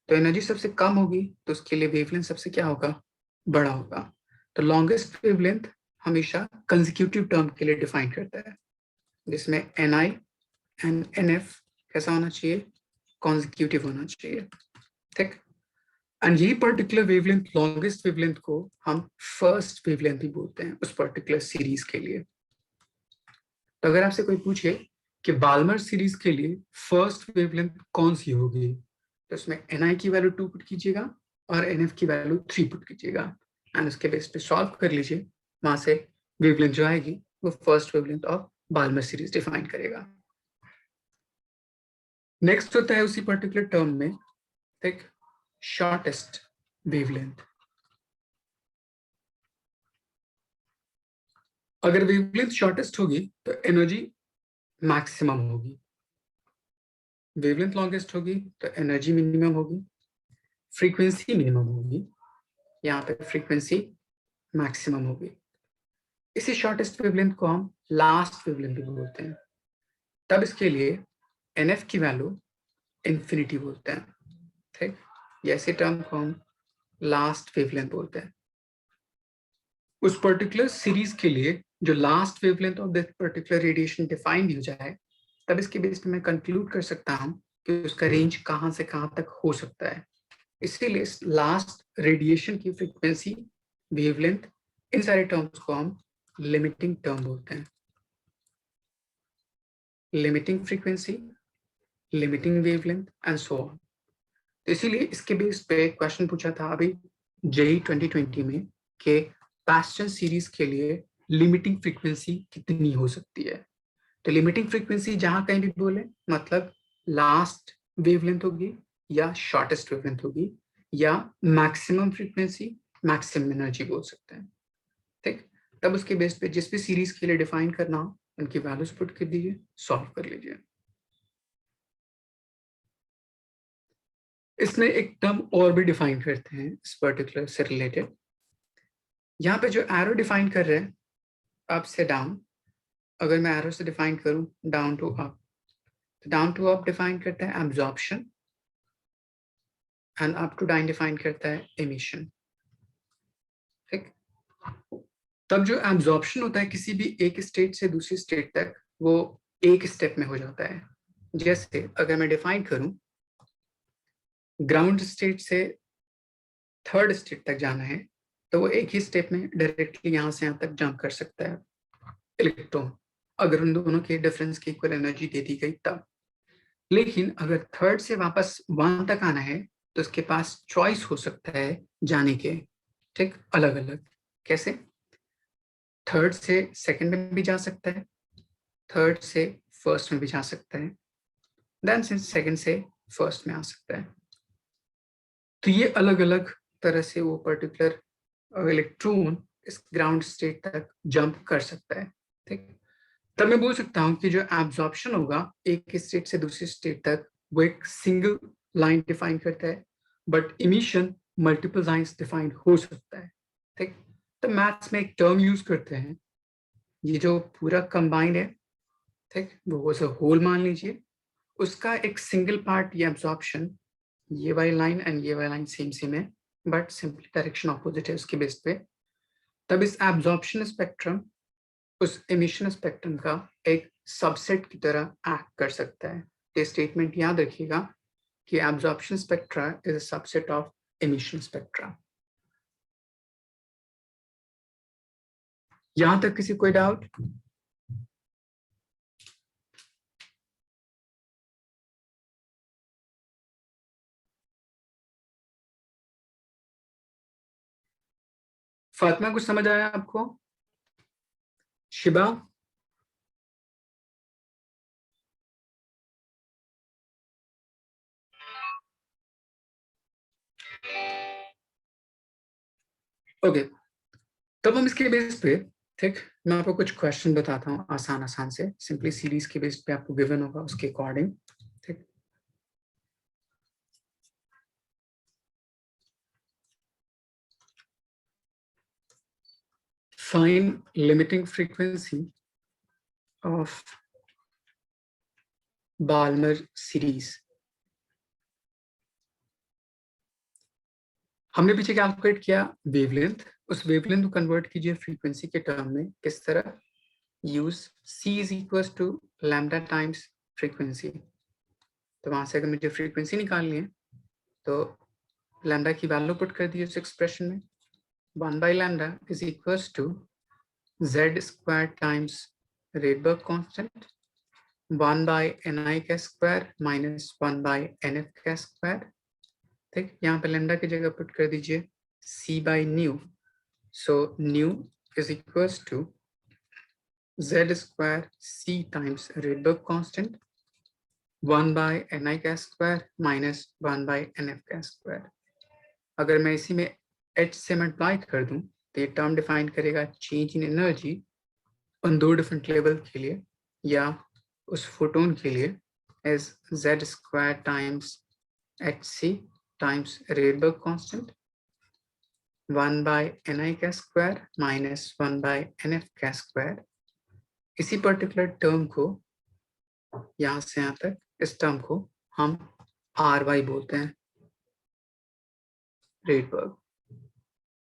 तो एनर्जी सबसे कम होगी तो उसके लिए वेवलेंथ सबसे क्या होगा? बड़ा होगा। तो लॉन्गेस्ट वेवलेंथ हमेशा कंसेक्यूटिव टर्म के लिए डिफाइन करता है, जिसमें ni एंड nf कैसा होना चाहिए? कॉन्सेक्यूटिव होना चाहिए, ठीक। एंड यही पर्टिकुलर वेवलेंथ, लॉन्गेस्ट वेवलेंथ को हम फर्स्ट वेवलेंथ भी बोलते हैं उस पर्टिकुलर सीरीज के लिए। तो अगर आपसे कोई पूछे कि बाल्मर सीरीज के लिए फर्स्ट वेवलेंथ कौन सी होगी, तो उसमें ni की वैल्यू 2 पुट कीजिएगा और nf की वैल्यू 3 पुट कीजिएगा, एंड उसके बेस पे सॉल्व कर लीजिए। वहां से वेवलेंथ जो आएगी वो first wavelength of Balmer series define करेगा। नेक्स्ट होता है उसी पर्टिकुलर टर्म में, ठीक, शॉर्टेस्ट वेवलेंथ। अगर वेवलेंथ शॉर्टेस्ट होगी तो एनर्जी मैक्सिमम होगी। वेवलेंथ लॉन्गेस्ट होगी तो एनर्जी मिनिमम होगी, फ्रीक्वेंसी मिनिमम होगी, यहाँ पे फ्रीक्वेंसी मैक्सिमम होगी। इसी शॉर्टेस्ट वेवलेंथ को हम लास्ट वेवलेंथ भी बोलते हैं। तब इसके लिए NF की वैल्यू इंफिनिटी बोलते हैं, ठीक। ये ऐसे टर्म को हम लास्ट वेवलेंथ बोलते हैं। उस पर्टिकुलर सीरीज के लिए जो last wavelength of this particular radiation defined हो जाए, तब इसके बेस पे मैं कंक्लूड कर सकता हूं कि उसका रेंज कहां से कहां तक हो सकता है। इसीलिए लास्ट रेडिएशन की फ्रीक्वेंसी, वेवलेंथ, इन सारे टर्म्स को हम लिमिटिंग टर्म बोलते हैं। Limiting frequency, limiting wavelength and so on. तो इसीलिए इसके बेस पे क्वेश्चन पूछा था अभी JEE 2020 में कि पास्चन सीरीज के लिए लिमिटिंग फ्रीक्वेंसी कितनी हो सकती है। तो लिमिटिंग फ्रीक्वेंसी जहां कहीं भी बोले मतलब लास्ट वेवलेंथ होगी या शॉर्टेस्ट वेवलेंथ होगी या मैक्सिमम फ्रीक्वेंसी, मैक्सिमम एनर्जी बोल सकते हैं, ठीक। तब उसके बेस पे जिस भी सीरीज के लिए डिफाइन करना हो उनकी वैल्यूज पुट कर दीजिए, सॉल्व कर लीजिए। इसमें एक टर्म और भी डिफाइन करते हैं इस पर्टिकुलर से रिलेटेड। यहाँ पे जो एरो डिफाइन कर रहे हैं अप से डाउन, अगर मैं एरो से डिफाइन करूं डाउन टू अप, तो डाउन टू अप डिफाइन करता है absorption and up to down define करता है एमिशन, ठीक। तब जो एब्जॉर्प्शन होता है किसी भी एक स्टेट से दूसरी स्टेट तक, वो एक स्टेप में हो जाता है। जैसे अगर मैं डिफाइन करूं ग्राउंड स्टेट से थर्ड स्टेट तक जाना है, तो वो एक ही स्टेप में डायरेक्टली यहाँ से यहाँ तक जंप कर सकता है इलेक्ट्रॉन, अगर उन दोनों के डिफरेंस की इक्वल एनर्जी दे दी गई तब। लेकिन अगर थर्ड से वापस वन तक आना है तो उसके पास चॉइस हो सकता है जाने के, ठीक, अलग अलग। कैसे? थर्ड से सेकंड में भी जा सकता है, थर्ड से फर्स्ट में भी जा सकता है, देन से सेकंड से फर्स्ट में आ सकता है। तो ये अलग अलग तरह से वो पर्टिकुलर इलेक्ट्रॉन इस ग्राउंड स्टेट तक जंप कर सकता है, ठीक। तब मैं बोल सकता हूँ कि जो एब्जॉर्प्शन होगा एक स्टेट से दूसरी स्टेट तक वो एक सिंगल लाइन डिफाइन करता है, but emission multiple lines define हो सकता है, ठीक। तो मैथ्स में एक टर्म यूज करते हैं, ये जो पूरा कंबाइंड है, ठीक, वो होल मान लीजिए, उसका एक सिंगल पार्ट ये एब्जॉर्प्शन, ये वाली लाइन एंड ये वाली लाइन सेम सेम है बट सिंपली डायरेक्शन ऑपोजिट है उसके बेस पे। तब इस एब्जॉर्प्शन स्पेक्ट्रम उस एमिशन स्पेक्ट्रम का एक सबसेट की तरह एक्ट कर सकता है। ये स्टेटमेंट याद रखिएगा कि absorption spectra is a subset of emission spectra. यहां तक किसी कोई डाउट? फातिमा कुछ समझ आया आपको? शिबा? ओके, तब हम इसके बेस पे, ठीक, मैं आपको कुछ क्वेश्चन बताता हूँ आसान आसान से, सिंपली सीरीज के बेस पे आपको गिवन होगा उसके अकॉर्डिंग, ठीक। Find limiting frequency of Balmer series. हमने पीछे कैलकुलेट किया वेवलेंथ, उस वेवलेंथ को कन्वर्ट कीजिए फ्रीक्वेंसी के टर्म में, किस तरह? Use C is equal to lambda times frequency. तो वहां से अगर मुझे फ्रीक्वेंसी निकालनी है तो लैम्डा की वैल्यू पुट कर दी उस एक्सप्रेशन में, 1 by lambda is equal to Z square times Rydberg constant 1 by Ni का स्क्वायर माइनस 1 by NF का स्क्वायर, ठीक। यहाँ पे लैम्डा की जगह पुट कर दीजिए C by nu, so nu is equal to Z square C times Rydberg constant 1 by Ni का स्क्वायर माइनस 1 by NF का स्क्वायर। अगर मैं इसी में H से मल्टीप्लाई कर दूं तो ये टर्म डिफाइन करेगा चेंज इन एनर्जी उन दो डिफरेंट लेवल के लिए या उस फोटोन के लिए is Z square times HC times Rydberg constant 1 by Ni का स्क्वायर minus 1 by Nf का स्क्वायर. इसी पर्टिकुलर टर्म को यहां से यहां तक इस टर्म को हम Ry बोलते हैं, रेडबर्ग.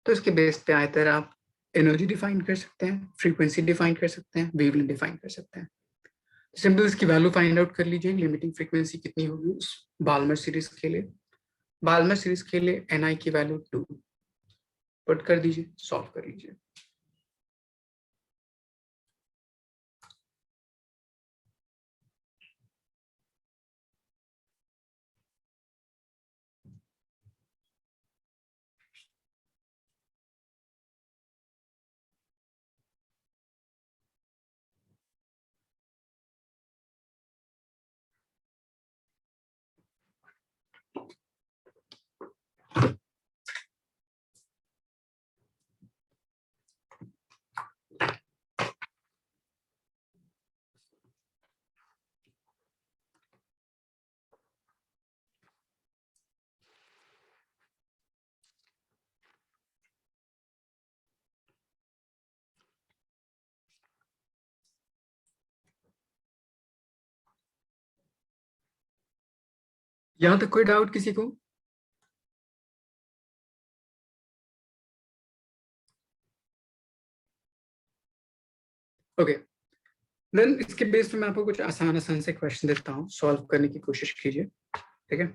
तो इसके बेस पे आयतर आप एनर्जी डिफाइन कर सकते हैं, फ्रीक्वेंसी डिफाइन कर सकते हैं, वेवलेंथ डिफाइन कर सकते हैं. सिंपल इसकी वैल्यू फाइंड आउट कर लीजिए. लिमिटिंग फ्रीक्वेंसी कितनी होगी उस बाल्मर सीरीज के लिए. बाल्मर सीरीज के लिए Ni की वैल्यू 2 पुट कर दीजिए, सॉल्व कर लीजिए. यहां तक कोई डाउट किसी को? ओके, देन इसके बेस पे मैं आपको कुछ आसान से क्वेश्चन देता हूँ, सॉल्व करने की कोशिश कीजिए. ठीक है,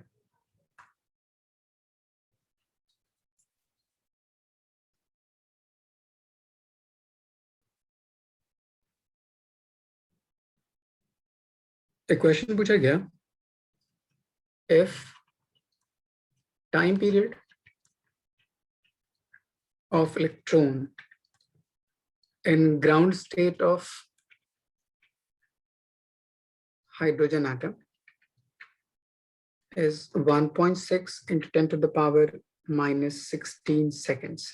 एक क्वेश्चन पूछा गया, if time period of electron in ground state of hydrogen atom is 1.6 into 10 to the power minus 16 seconds.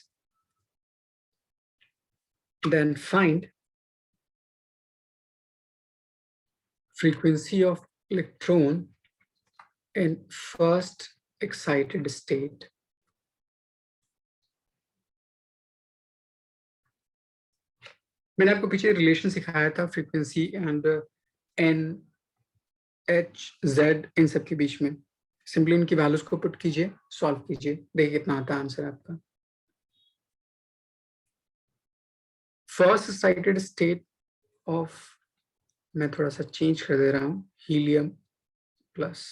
Then find frequency of electron in first excited state. मैंने आपको पीछे रिलेशन सिखाया था frequency and n h Z इन सब के बीच में. Simply इनकी वैल्यूज को पुट कीजिए, सॉल्व कीजिए, देखिए कितना आता है आंसर आपका. फर्स्ट एक्साइटेड स्टेट ऑफ, मैं थोड़ा सा चेंज कर दे रहा हूं, हीलियम प्लस.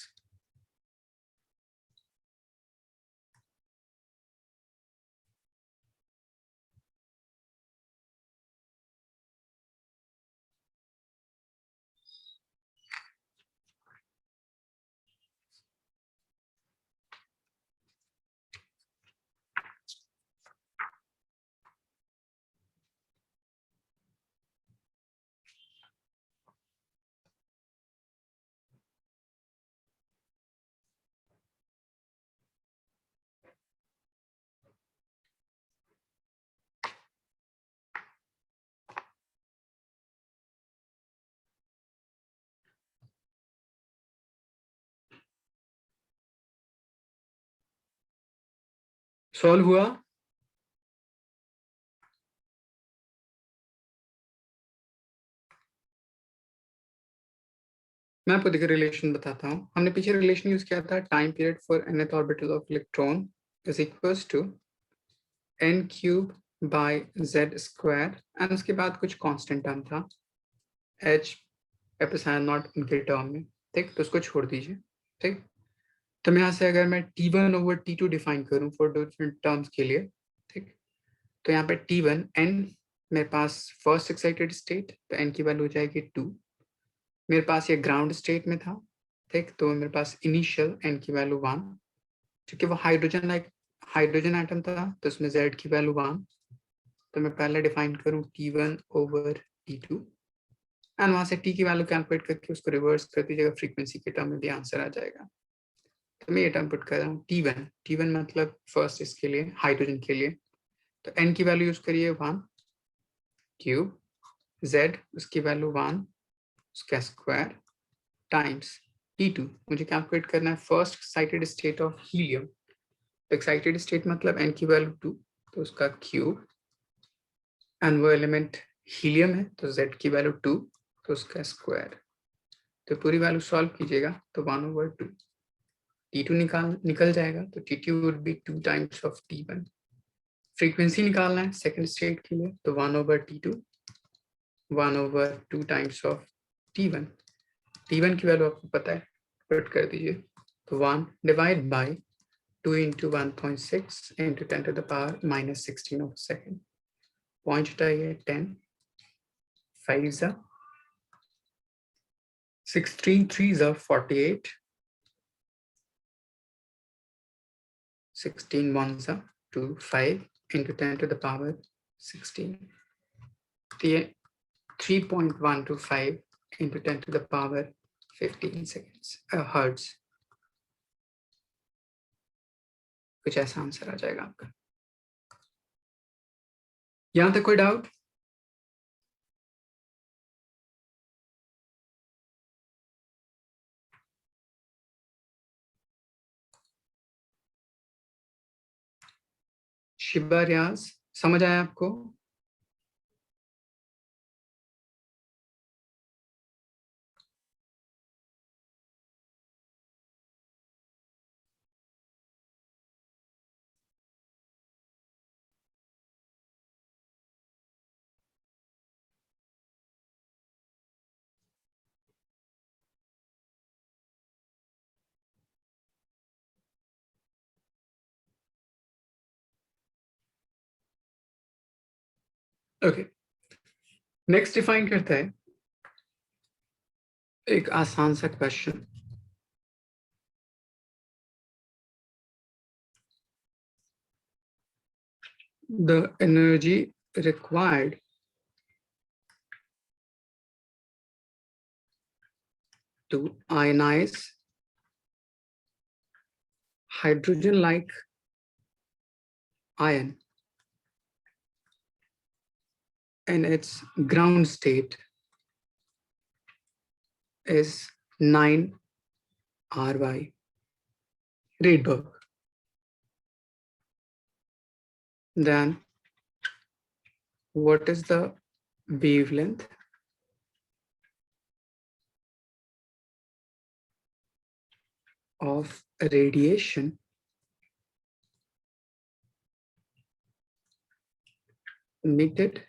सॉल्व हुआ? मैं आपको देखिए रिलेशन बताता हूँ. हमने पीछे रिलेशन यूज किया था, time period for nth orbital of electron is equals to n cube by z square, and उसके बाद कुछ कांस्टेंट टर्म था h एप्सिलॉन नॉट इनके टर्म में. ठीक, तो उसको छोड़ दीजिए. ठीक, तो मैं यहाँ से अगर मैं T1 ओवर T2 डिफाइन करूँ फॉर डिफरेंट टर्म्स के लिए, ठीक, तो यहाँ पे T1 n मेरे पास फर्स्ट एक्साइटेड स्टेट, तो n की वैल्यू हो जाएगी 2. मेरे पास ये ग्राउंड स्टेट में था, ठीक, तो मेरे पास इनिशियल n की वैल्यू 1, क्योंकि वो हाइड्रोजन एटम था, तो उसमें z की वैल्यू 1. तो मैं पहले डिफाइन करूँ T1 ओवर T2, एंड वहां से t की वैल्यू कैलकुलेट करके उसको रिवर्स कर दीजिएगा, फ्रीक्वेंसी के टर्म में भी आंसर आ जाएगा. तो मैं ये टर्म पुट कर रहा हूँ T1 मतलब फर्स्ट इसके लिए हाइड्रोजन के लिए, तो n की वैल्यू यूज करिए 1 क्यूब, z उसकी वैल्यू 1 उसका स्क्वायर टाइम्स T2 मुझे कैलकुलेट करना है first excited state of helium. तो एक्साइटेड स्टेट मतलब n की वैल्यू 2, तो उसका क्यूब, एंड वो एलिमेंट हीलियम है तो z की वैल्यू 2, तो उसका स्क्वायर। तो पूरी वैल्यू सॉल्व कीजिएगा तो 1/2 T2 निकल जाएगा, तो T2 would be 2 times of T1। Frequency निकालना है सेकंड स्टेट के लिए, तो 1/T2 1/2 times of T1। T1 की वैल्यू आपको पता है, पुट कर दीजिए, तो 1 divide by 2 into 1.6 into 10 to the power minus 16 of a second. Point हटाइए 10, 5s are 16, 3s are 48, 16 1s are 2, 5 into 10 to the power 16. 3.125 into 10 to the power 15 seconds hertz. कुछ ऐसा आंसर आ जाएगा आपका। यहां तक कोई डाउट? शिबा रियाज समझ आया आपको? ओके, नेक्स्ट डिफाइन करता है एक आसान सा question. The energy required to ionize hydrogen-like ion in its ground state is 9 RY Rydberg. Then what is the wavelength of radiation emitted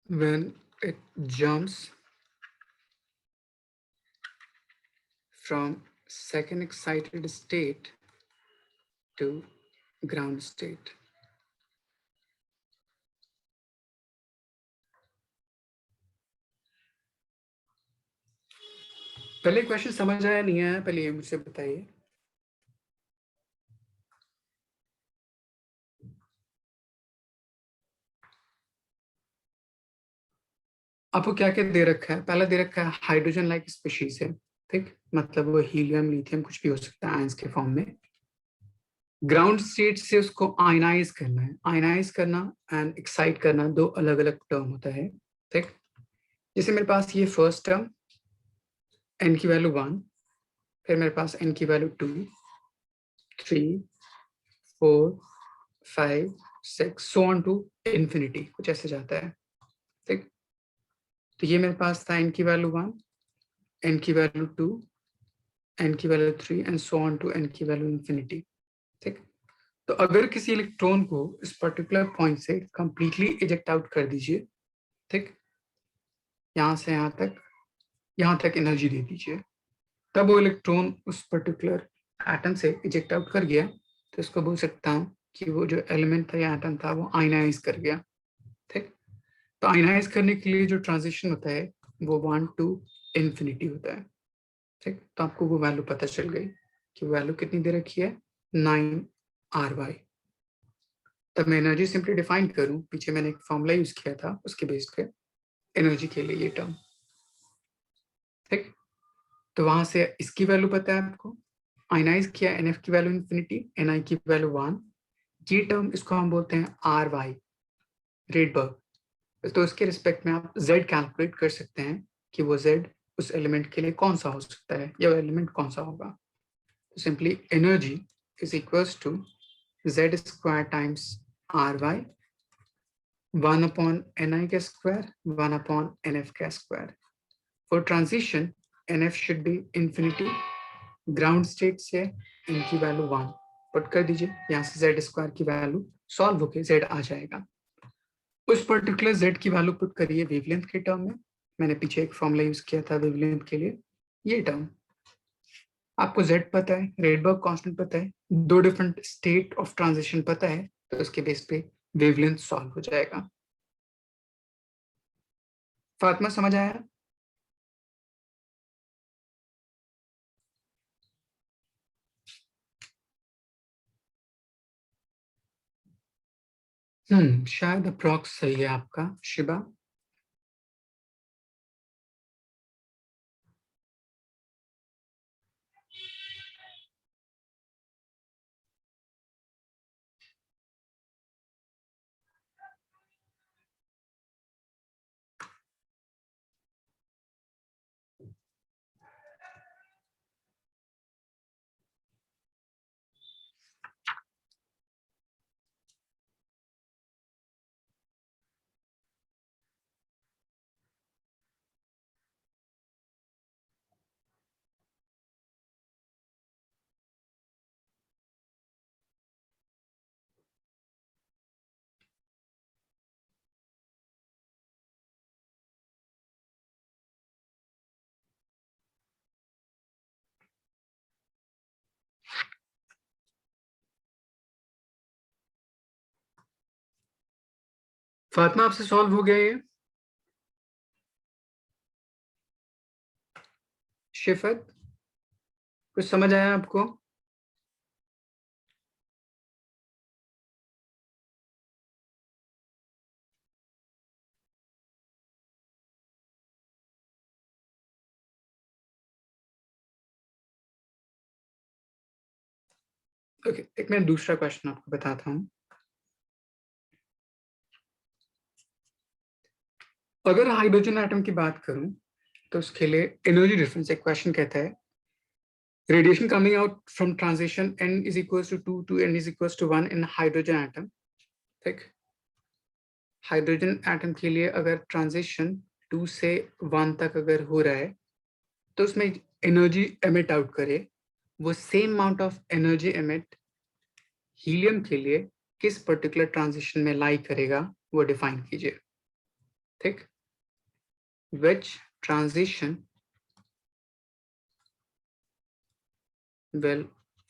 when it jumps from second excited state to ground state? पहले question समझ आया नहीं आया, पहले ये मुझसे बताइए। आपको क्या क्या दे रखा है? पहला दे रखा है हाइड्रोजन लाइक स्पीशीज है, ठीक, मतलब वो हीलियम लिथियम कुछ भी हो सकता है आयंस के फॉर्म में। ग्राउंड स्टेट से उसको आयनाइज करना है। आयनाइज करना एंड एक्साइट करना दो अलग अलग टर्म होता है, ठीक। जैसे मेरे पास ये फर्स्ट टर्म n की वैल्यू 1, फिर मेरे पास n की value 2, 3, 4, 5, 6 so on to infinity, कुछ ऐसे जाता है, ठीक। तो ये मेरे पास था n की वैल्यू 1, n की वैल्यू 2, n की value 3 and so on to n की वैल्यू इंफिनिटी, ठीक। तो अगर किसी इलेक्ट्रॉन को इस पर्टिकुलर पॉइंट से कंप्लीटली इजेक्ट आउट कर दीजिए, ठीक, यहां से यहां तक एनर्जी दे दीजिए, तब वो इलेक्ट्रॉन उस पर्टिकुलर एटम से इजेक्ट आउट कर गया, तो इसको बोल सकता हूं कि वो जो एलिमेंट था या एटम था वो आयनाइज कर गया, ठीक। तो आयनाइज करने के लिए जो ट्रांजिशन होता है वो 1 to इंफिनिटी होता है, ठीक। तो आपको वो वैल्यू पता चल गई कि वैल्यू कितनी दे रखी है, 9 RY। तब मैं एनर्जी सिंपली डिफाइन करूं, पीछे मैंने एक फॉर्मूला यूज किया था उसके बेस पे एनर्जी के लिए ये टर्म, ठीक। तो वहां से इसकी वैल्यू पता है आपको, आयनाइज किया, NF की वैल्यू इन्फिनिटी, Ni की वैल्यू 1। ये टर्म इसको हम बोलते हैं RY, रेडबर्ग। तो इसके रिस्पेक्ट में आप Z कैलकुलेट कर सकते हैं कि वो Z उस एलिमेंट के लिए कौन सा हो सकता है या वो एलिमेंट कौन सा होगा। तो simply energy is equals to Z square times RY 1 upon Ni का स्क्वायर 1 upon NF का square. For transition NF should be infinity, ground state से n की वैल्यू 1 पुट कर दीजिए, यहाँ से Z स्क्वायर की वैल्यू सॉल्व होके Z आ जाएगा। उस पर्टिकुलर Z की वैल्यू पुट करिए वेवलेंथ के टर्म में। मैंने पीछे एक फॉर्मूला यूज किया था वेवलेंथ के लिए, ये टर्म आपको Z पता है, रेडबर्ग कांस्टेंट पता है, दो डिफरेंट स्टेट ऑफ ट्रांजिशन पता है, तो उसके बेस पे वेवलेंथ सॉल्व हो जाएगा। फातिमा समझ आया? शायद अप्रॉक्स सही है आपका शिबा। फातिमा आपसे सॉल्व हो गया ये? शिफत कुछ समझ आया आपको? ओके, एक मैं दूसरा क्वेश्चन आपको बताता हूँ। अगर हाइड्रोजन एटम की बात करूं तो उसके लिए एनर्जी डिफरेंस एक क्वेश्चन कहता है radiation coming out from transition n is equals to 2 to n is equals to 1 in hydrogen atom। ठीक, हाइड्रोजन एटम के लिए अगर ट्रांजिशन 2 से 1 तक अगर हो रहा है तो उसमें एनर्जी एमिट आउट करे, वो same amount of energy emit helium के लिए किस पर्टिकुलर ट्रांजिशन में लाई करेगा वो डिफाइन कीजिए। ठीक, which transition will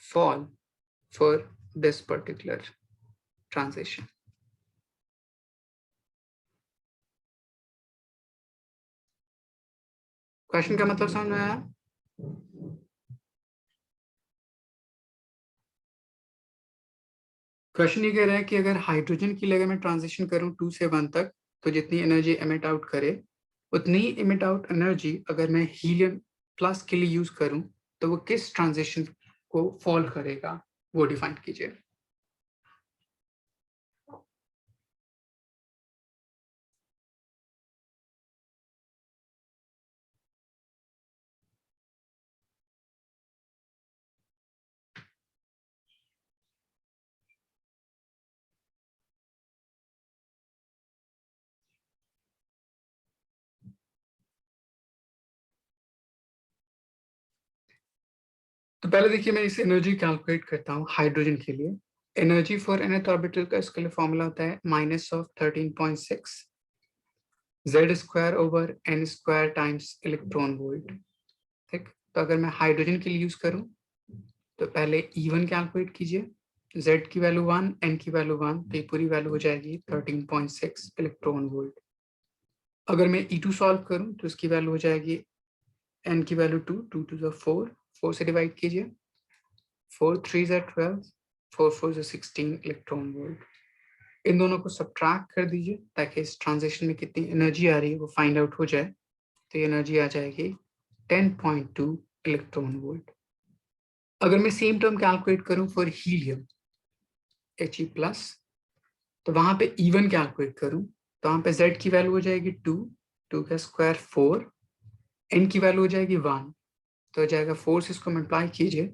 fall for this particular transition। Question का मतलब समझ में आया? क्वेश्चन ये कह रहा है कि अगर हाइड्रोजन की लिए मैं ट्रांजिशन करूं 2 से 1 तक तो जितनी एनर्जी एमिट आउट करे उतनी ही एमिट आउट एनर्जी अगर मैं हीलियम प्लस के लिए यूज करूं तो वो किस ट्रांजिशन को फॉल करेगा वो डिफाइन कीजिए। तो पहले देखिए मैं इस एनर्जी कैलकुलेट करता हूँ हाइड्रोजन के लिए। एनर्जी फॉर nth ऑर्बिटल का इसके लिए फॉर्मूला होता है -13.6 Z square over n square times electron volt. ठीक, तो अगर मैं हाइड्रोजन के लिए यूज करूं तो पहले E1 कैलकुलेट कीजिए, Z की वैल्यू 1, N की वैल्यू 1, तो ये पूरी वैल्यू हो जाएगी 13.6 इलेक्ट्रॉन वोल्ट। अगर मैं E2 सॉल्व करूं तो इसकी वैल्यू हो जाएगी N की वैल्यू 2, 2 टू 4, 4 से डिवाइड कीजिए, 4 3 12, 4 4 16 इलेक्ट्रॉन वोल्ट। इन दोनों को सब्ट्रैक्ट कर दीजिए ताकि इस ट्रांजिशन में कितनी एनर्जी आ रही है वो फाइंड आउट हो जाए। तो ये एनर्जी आ जाएगी 10.2 इलेक्ट्रॉन वोल्ट। अगर मैं सेम टर्म कैलकुलेट करूं फॉर हीलियम He+, तो वहां पे E1 कैलकुलेट करूं तो वहां पे Z की वैल्यू हो जाएगी 2, 2 का स्क्वायर 4, N की वैल्यू हो जाएगी 1, तो हो जाएगा 4 से इसको मल्टीप्लाई कीजिए,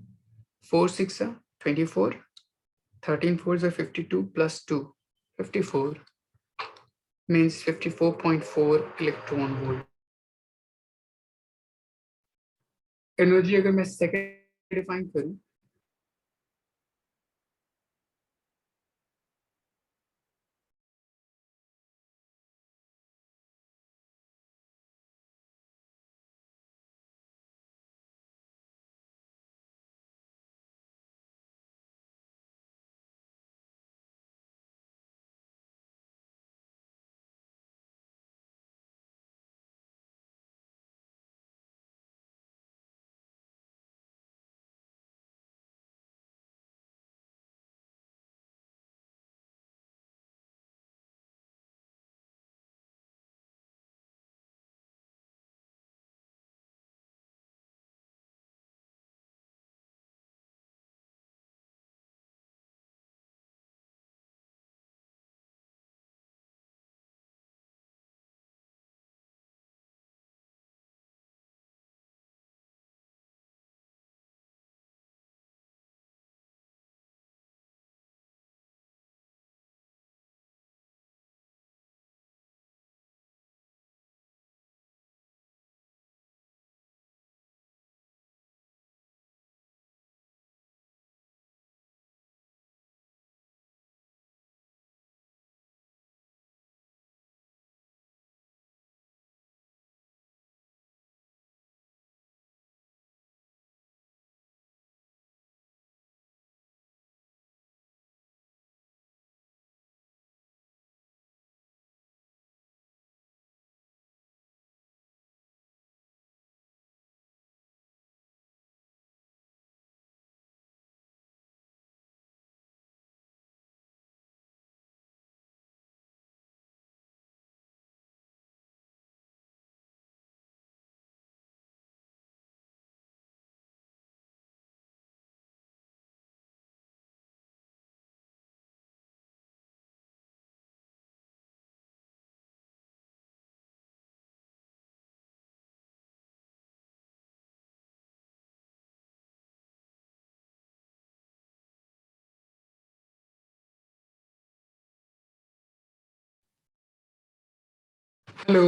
4 6 24, 13 4 52 plus 2 54 means 54.4 electron volt. Energy अगर मैं सेकेंड डिफाइन करूं हेलो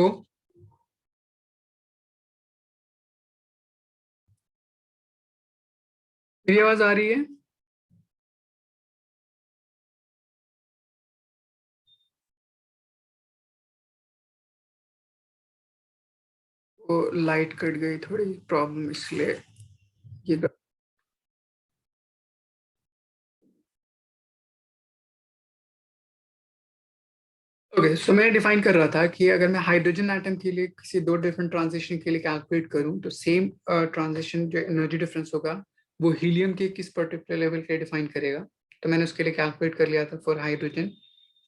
मेरी आवाज आ रही है? वो लाइट कट गई, थोड़ी प्रॉब्लम इसलिए ये ओके। सो मैं डिफाइन कर रहा था कि अगर मैं हाइड्रोजन एटम के लिए किसी दो डिफरेंट ट्रांजिशन के लिए कैलकुलेट करूं तो सेम ट्रांजिशन जो एनर्जी डिफरेंस होगा वो हीलियम के किस पर्टिकुलर लेवल के डिफाइन करेगा। तो मैंने उसके लिए कैलकुलेट कर लिया था फॉर हाइड्रोजन,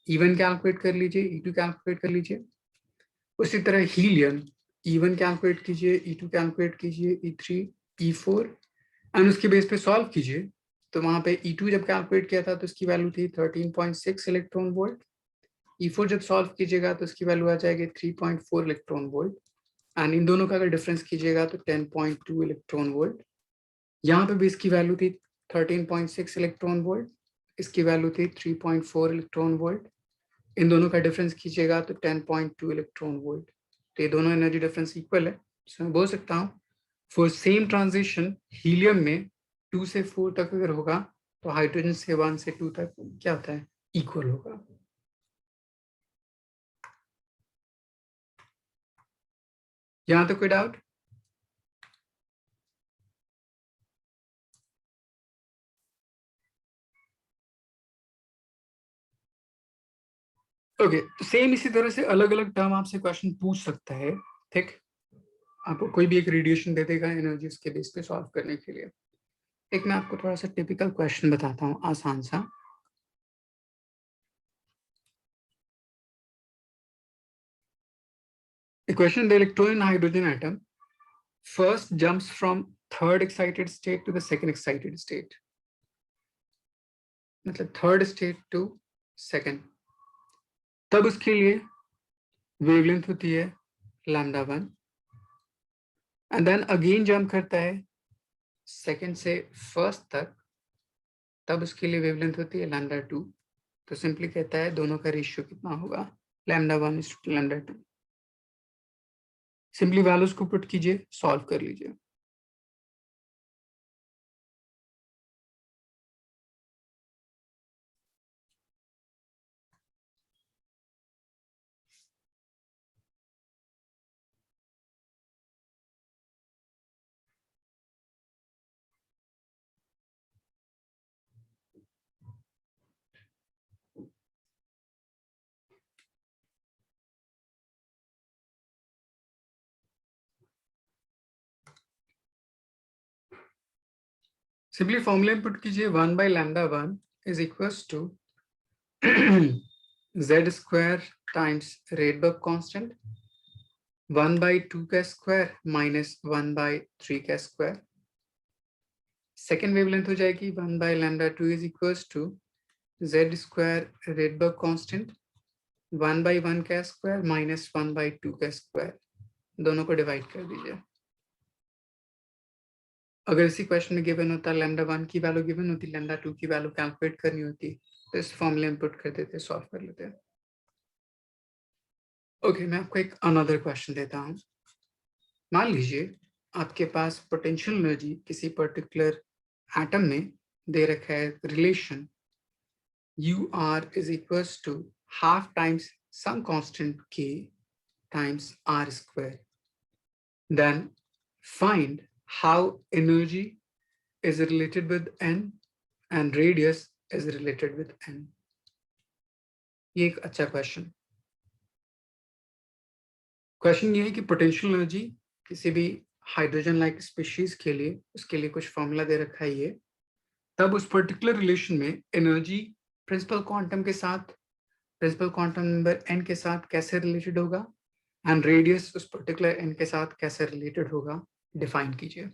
E1 कैलकुलेट कर लीजिए, E2 कैलकुलेट कर लीजिए। उसी तरह हीलियम E1 कैलकुलेट कीजिए, E2 कैलकुलेट कीजिए, E3, E4 एंड उसके बेस पे सॉल्व कीजिए। तो वहां पे E2 जब कैलकुलेट किया था तो उसकी वैल्यू थी 13.6 इलेक्ट्रॉन वोल्ट। E4 जब सॉल्व कीजिएगा तो उसकी वैल्यू आ जाएगी 3.4 इलेक्ट्रॉन वोल्ट एंड इन दोनों का अगर डिफरेंस कीजिएगा तो 10.2 इलेक्ट्रॉन वोल्ट। यहाँ पे भी इसकी वैल्यू थी 13.6 इलेक्ट्रॉन वोल्ट, इसकी वैल्यू थी 3.4 इलेक्ट्रॉन वोल्ट। इन दोनों का डिफरेंस कीजिएगा तो 10.2 इलेक्ट्रॉन वोल्ट। तो ये दोनों एनर्जी डिफरेंस इक्वल है। तो मैं बोल सकता हूँ फॉर सेम ट्रांजिशन हीलियम में 2 से 4 तक अगर होगा तो हाइड्रोजन से 1 से 2 तक क्या होता है, इक्वल होगा। यहाँ तक कोई डाउट? ओके, तो सेम इसी तरह से अलग अलग टर्म आपसे क्वेश्चन पूछ सकता है। ठीक, आपको कोई भी एक रेडिएशन दे देगा एनर्जी के बेस पे सॉल्व करने के लिए। एक मैं आपको थोड़ा सा टिपिकल क्वेश्चन बताता हूँ आसान सा। A question: the electron in hydrogen atom first jumps from third excited state to the second excited state, मतलब थर्ड स्टेट टू सेकेंड, तब उसके लिए वेवलेंथ होती है lambda 1 and then again jump करता है सेकेंड से फर्स्ट तक, तब उसके लिए वेवलेंथ होती है लैम्डा 2। तो सिंपली कहता है दोनों का रेशियो कितना होगा, lambda 1 is to lambda 2। Simply values को पुट कीजिए, सॉल्व कर लीजिए। सिंपली फॉर्मूला पुट कीजिए, 1 by lambda 1 is equals to z square times Rydberg constant 1 by 2 का स्क्वायर माइनस 1 by 3 का स्क्वायर। सेकेंड वेवलेंथ हो जाएगी 1 by lambda 2 is equals to z square Rydberg constant 1 by 1 का square minus 1 by 2 का square, दोनों को divide कर दीजिए। अगर इसी क्वेश्चन में गिवन होता लैम्डा 1 की वैल्यू गिवन होती, लैम्डा 2 की वैल्यू कैलकुलेट करनी होती, तो इस फॉर्मूले में पुट कर देते, सॉल्व कर लेते। ओके, मैं आपको एक अनदर क्वेश्चन देता हूँ। मान लीजिए आपके पास पोटेंशियल एनर्जी किसी पर्टिकुलर एटम में दे रखा है relation UR is equals to half times some constant K times R square. Then find how energy is related with N and radius is related with N. ये एक अच्छा question ये है कि पोटेंशियल एनर्जी किसी भी हाइड्रोजन लाइक स्पीशीज के लिए, उसके लिए कुछ फॉर्मूला दे रखा है ये, तब उस पर्टिकुलर रिलेशन में एनर्जी प्रिंसिपल क्वांटम के साथ, प्रिंसिपल क्वांटम नंबर n के साथ कैसे रिलेटेड होगा एंड रेडियस उस पर्टिकुलर n के साथ कैसे रिलेटेड होगा, डिफाइन कीजिए।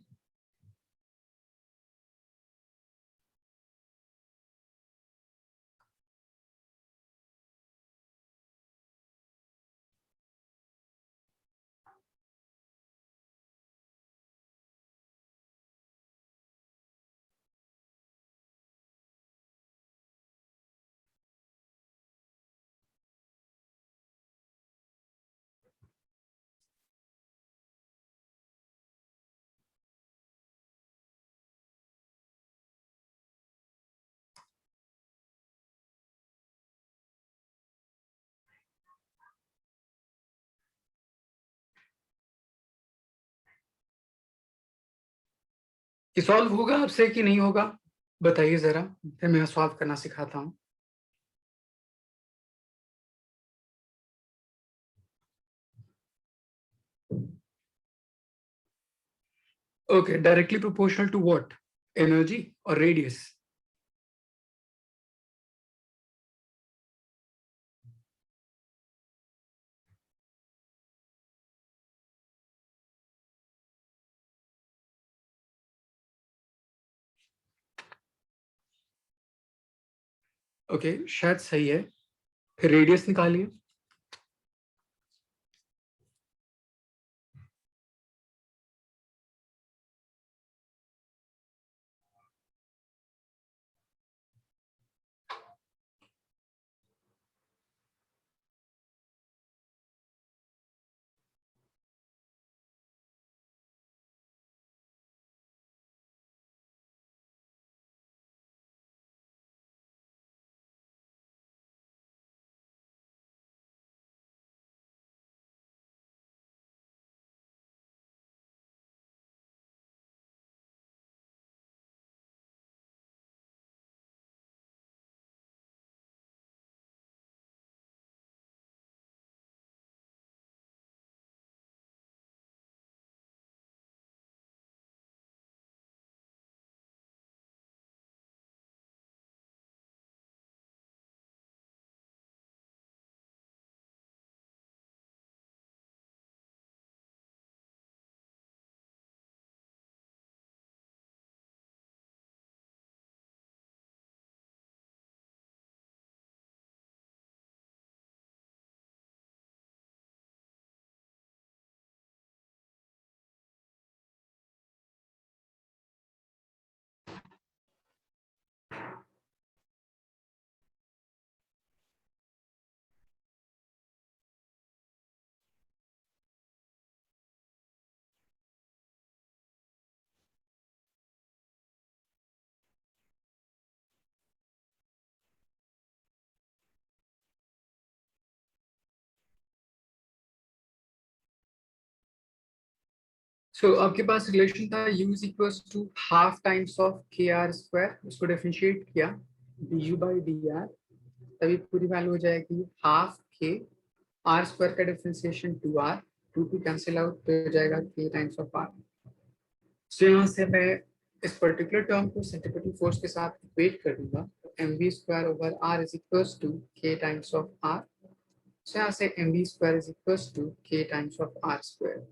ये सॉल्व होगा आपसे कि नहीं होगा, बताइए जरा, फिर मैं सॉल्व करना सिखाता हूँ। Okay, directly proportional to what, energy और रेडियस। ओके, शायद सही है, फिर रेडियस निकालिए। सो आपके पास रिलेशन था u is equal to half times of K R square, उसको डिफरेंशिएट किया du बाई डी आर, तभी पूरी वैल्यू हो जाएगी हाफ के आर स्क्वायर का डिफरेंशिएशन 2r, 2 कैंसिल आउट तो हो जाएगा k times of r। So यहाँ से मैं इस पर्टिकुलर टर्म को सेंट्रीपिटल फोर्स के साथ इक्वेट कर दूंगा, mv square over r is equal to k times of r। So यहाँ से mv square is equal to k times of r square.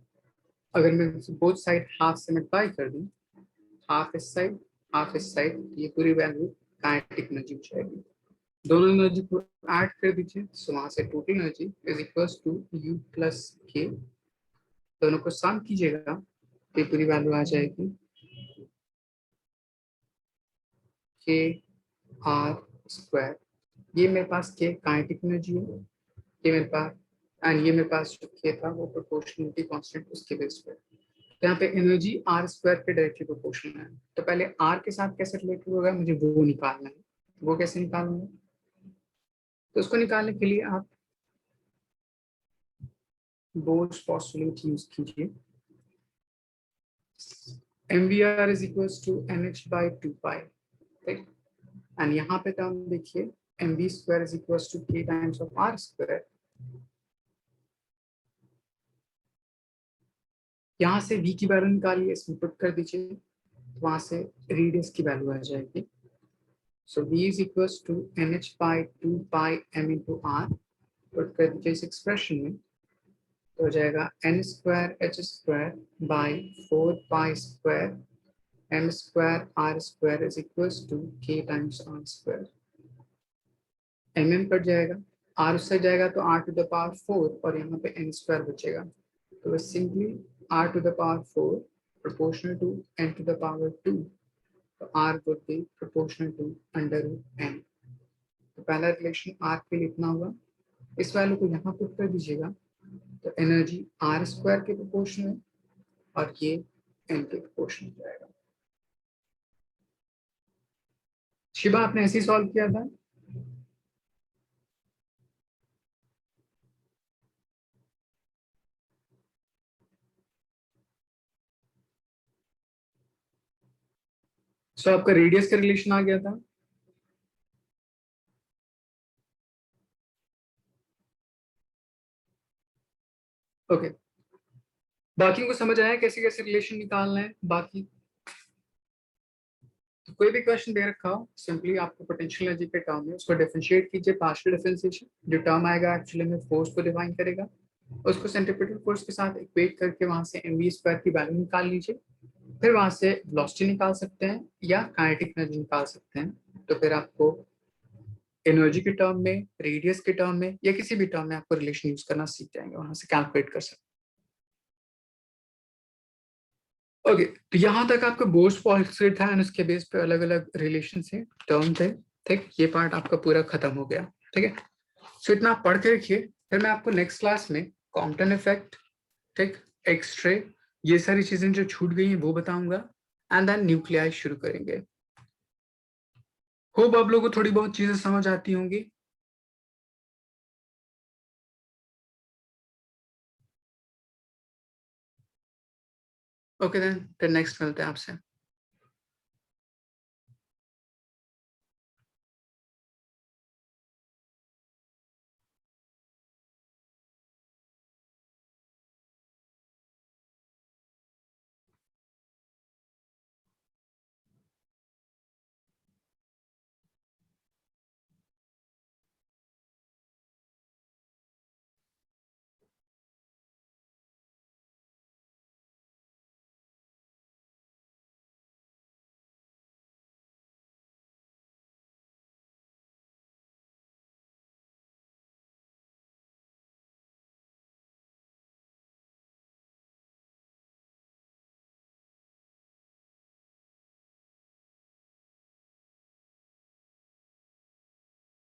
अगर मैं बोथ साइड हाफ से मल्टीप्लाई कर दूं, हाफ इस साइड, ये पूरी वैल्यू काइनेटिक एनर्जी हो जाएगी। दोनों एनर्जी को ऐड कर दीजिए, सो वहां से total energy is equal to u plus K, दोनों को सम कीजिएगा तो पूरी वैल्यू आ जाएगी के आर स्क्वायर। ये मेरे पास के काइनेटिक एनर्जी है, ये मेरे पास, एंड ये मेरे पास जो के था वो प्रोपोर्शनलिटी कांस्टेंट उसके बेस पे। तो यहाँ पे एनर्जी आर स्क्वायर के डायरेक्टली प्रोपोर्शनल है, तो पहले आर के साथ कैसे रिलेटेड होगा मुझे वो निकालना है। वो कैसे निकालना है, तो उसको निकालने के लिए आप बोल्स पोस्टुलेट यूज कीजिए। mvr is equals to nh by 2 pi, ठीक। एंड यहाँ पे टर्म देखिए mv square is equals to k times of r square. यहाँ से v की वैल्यू निकालिए, इसमें पुट कर दीजिए, तो वहां से रेडियस की वैल्यू आ जाएगी। So v is equals to nh by 2 pi m into r, put कर दीजिए इस एक्सप्रेशन में, तो हो जाएगा n square h square by 4 pi square m square r square is equals to k times r square. mm cut जाएगा, r उससे जाएगा तो r टू द पावर 4 और यहाँ पे n स्क्वायर बचेगा, तो बस simply r to the power 4 proportional to n to the power 2, तो r would be proportional to under root n। तो पहला रिलेशन r के लिए इतना हुआ, इस वैल्यू को यहाँ पुट कर दीजिएगा, तो एनर्जी आर स्क्वायर के प्रोपोर्शनल है और ये एन के प्रोपोर्शनल जाएगा। शिवा आपने ऐसे ही सॉल्व किया था? सो आपका रेडियस का रिलेशन आ गया था। ओके, बाकी को समझ आया कैसे कैसे रिलेशन निकालना है? बाकी तो कोई भी क्वेश्चन दे रखा हो, सिंपली आपको पोटेंशियल एनर्जी के टर्म में उसको डिफरेंशिएट कीजिए, पार्शियल डिफरेंशिएशन, जो टर्म आएगा एक्चुअली में फोर्स को डिफाइन करेगा, उसको सेंट्रीपिटल फोर्स के साथ इक्वेट करके वहां से mv स्क्वायर की वैल्यू निकाल लीजिए, फिर वहां से वेलोसिटी निकाल सकते हैं या काइनेटिक एनर्जी निकाल सकते हैं। तो फिर आपको एनर्जी के टर्म में, रेडियस के टर्म में या किसी भी टर्म में आपको रिलेशन यूज करना सीख जाएंगे, वहां से कैलकुलेट कर सकते हैं। ओके, तो यहाँ तक आपका बोर्स पॉलिसी था एंड उसके बेस पे अलग अलग रिलेशन से टर्म थे, ठीक। ये पार्ट आपका पूरा खत्म हो गया, ठीक है। सो इतना आप पढ़ के रखिए, फिर मैं आपको नेक्स्ट क्लास में कॉम्पटन इफेक्ट, ठीक, एक्सरे, ये सारी चीजें जो छूट गई हैं वो बताऊंगा, एंड देन न्यूक्लियाई शुरू करेंगे। होप आप लोगों को थोड़ी बहुत चीजें समझ आती होंगी। ओके देन, फिर नेक्स्ट मिलते हैं आपसे।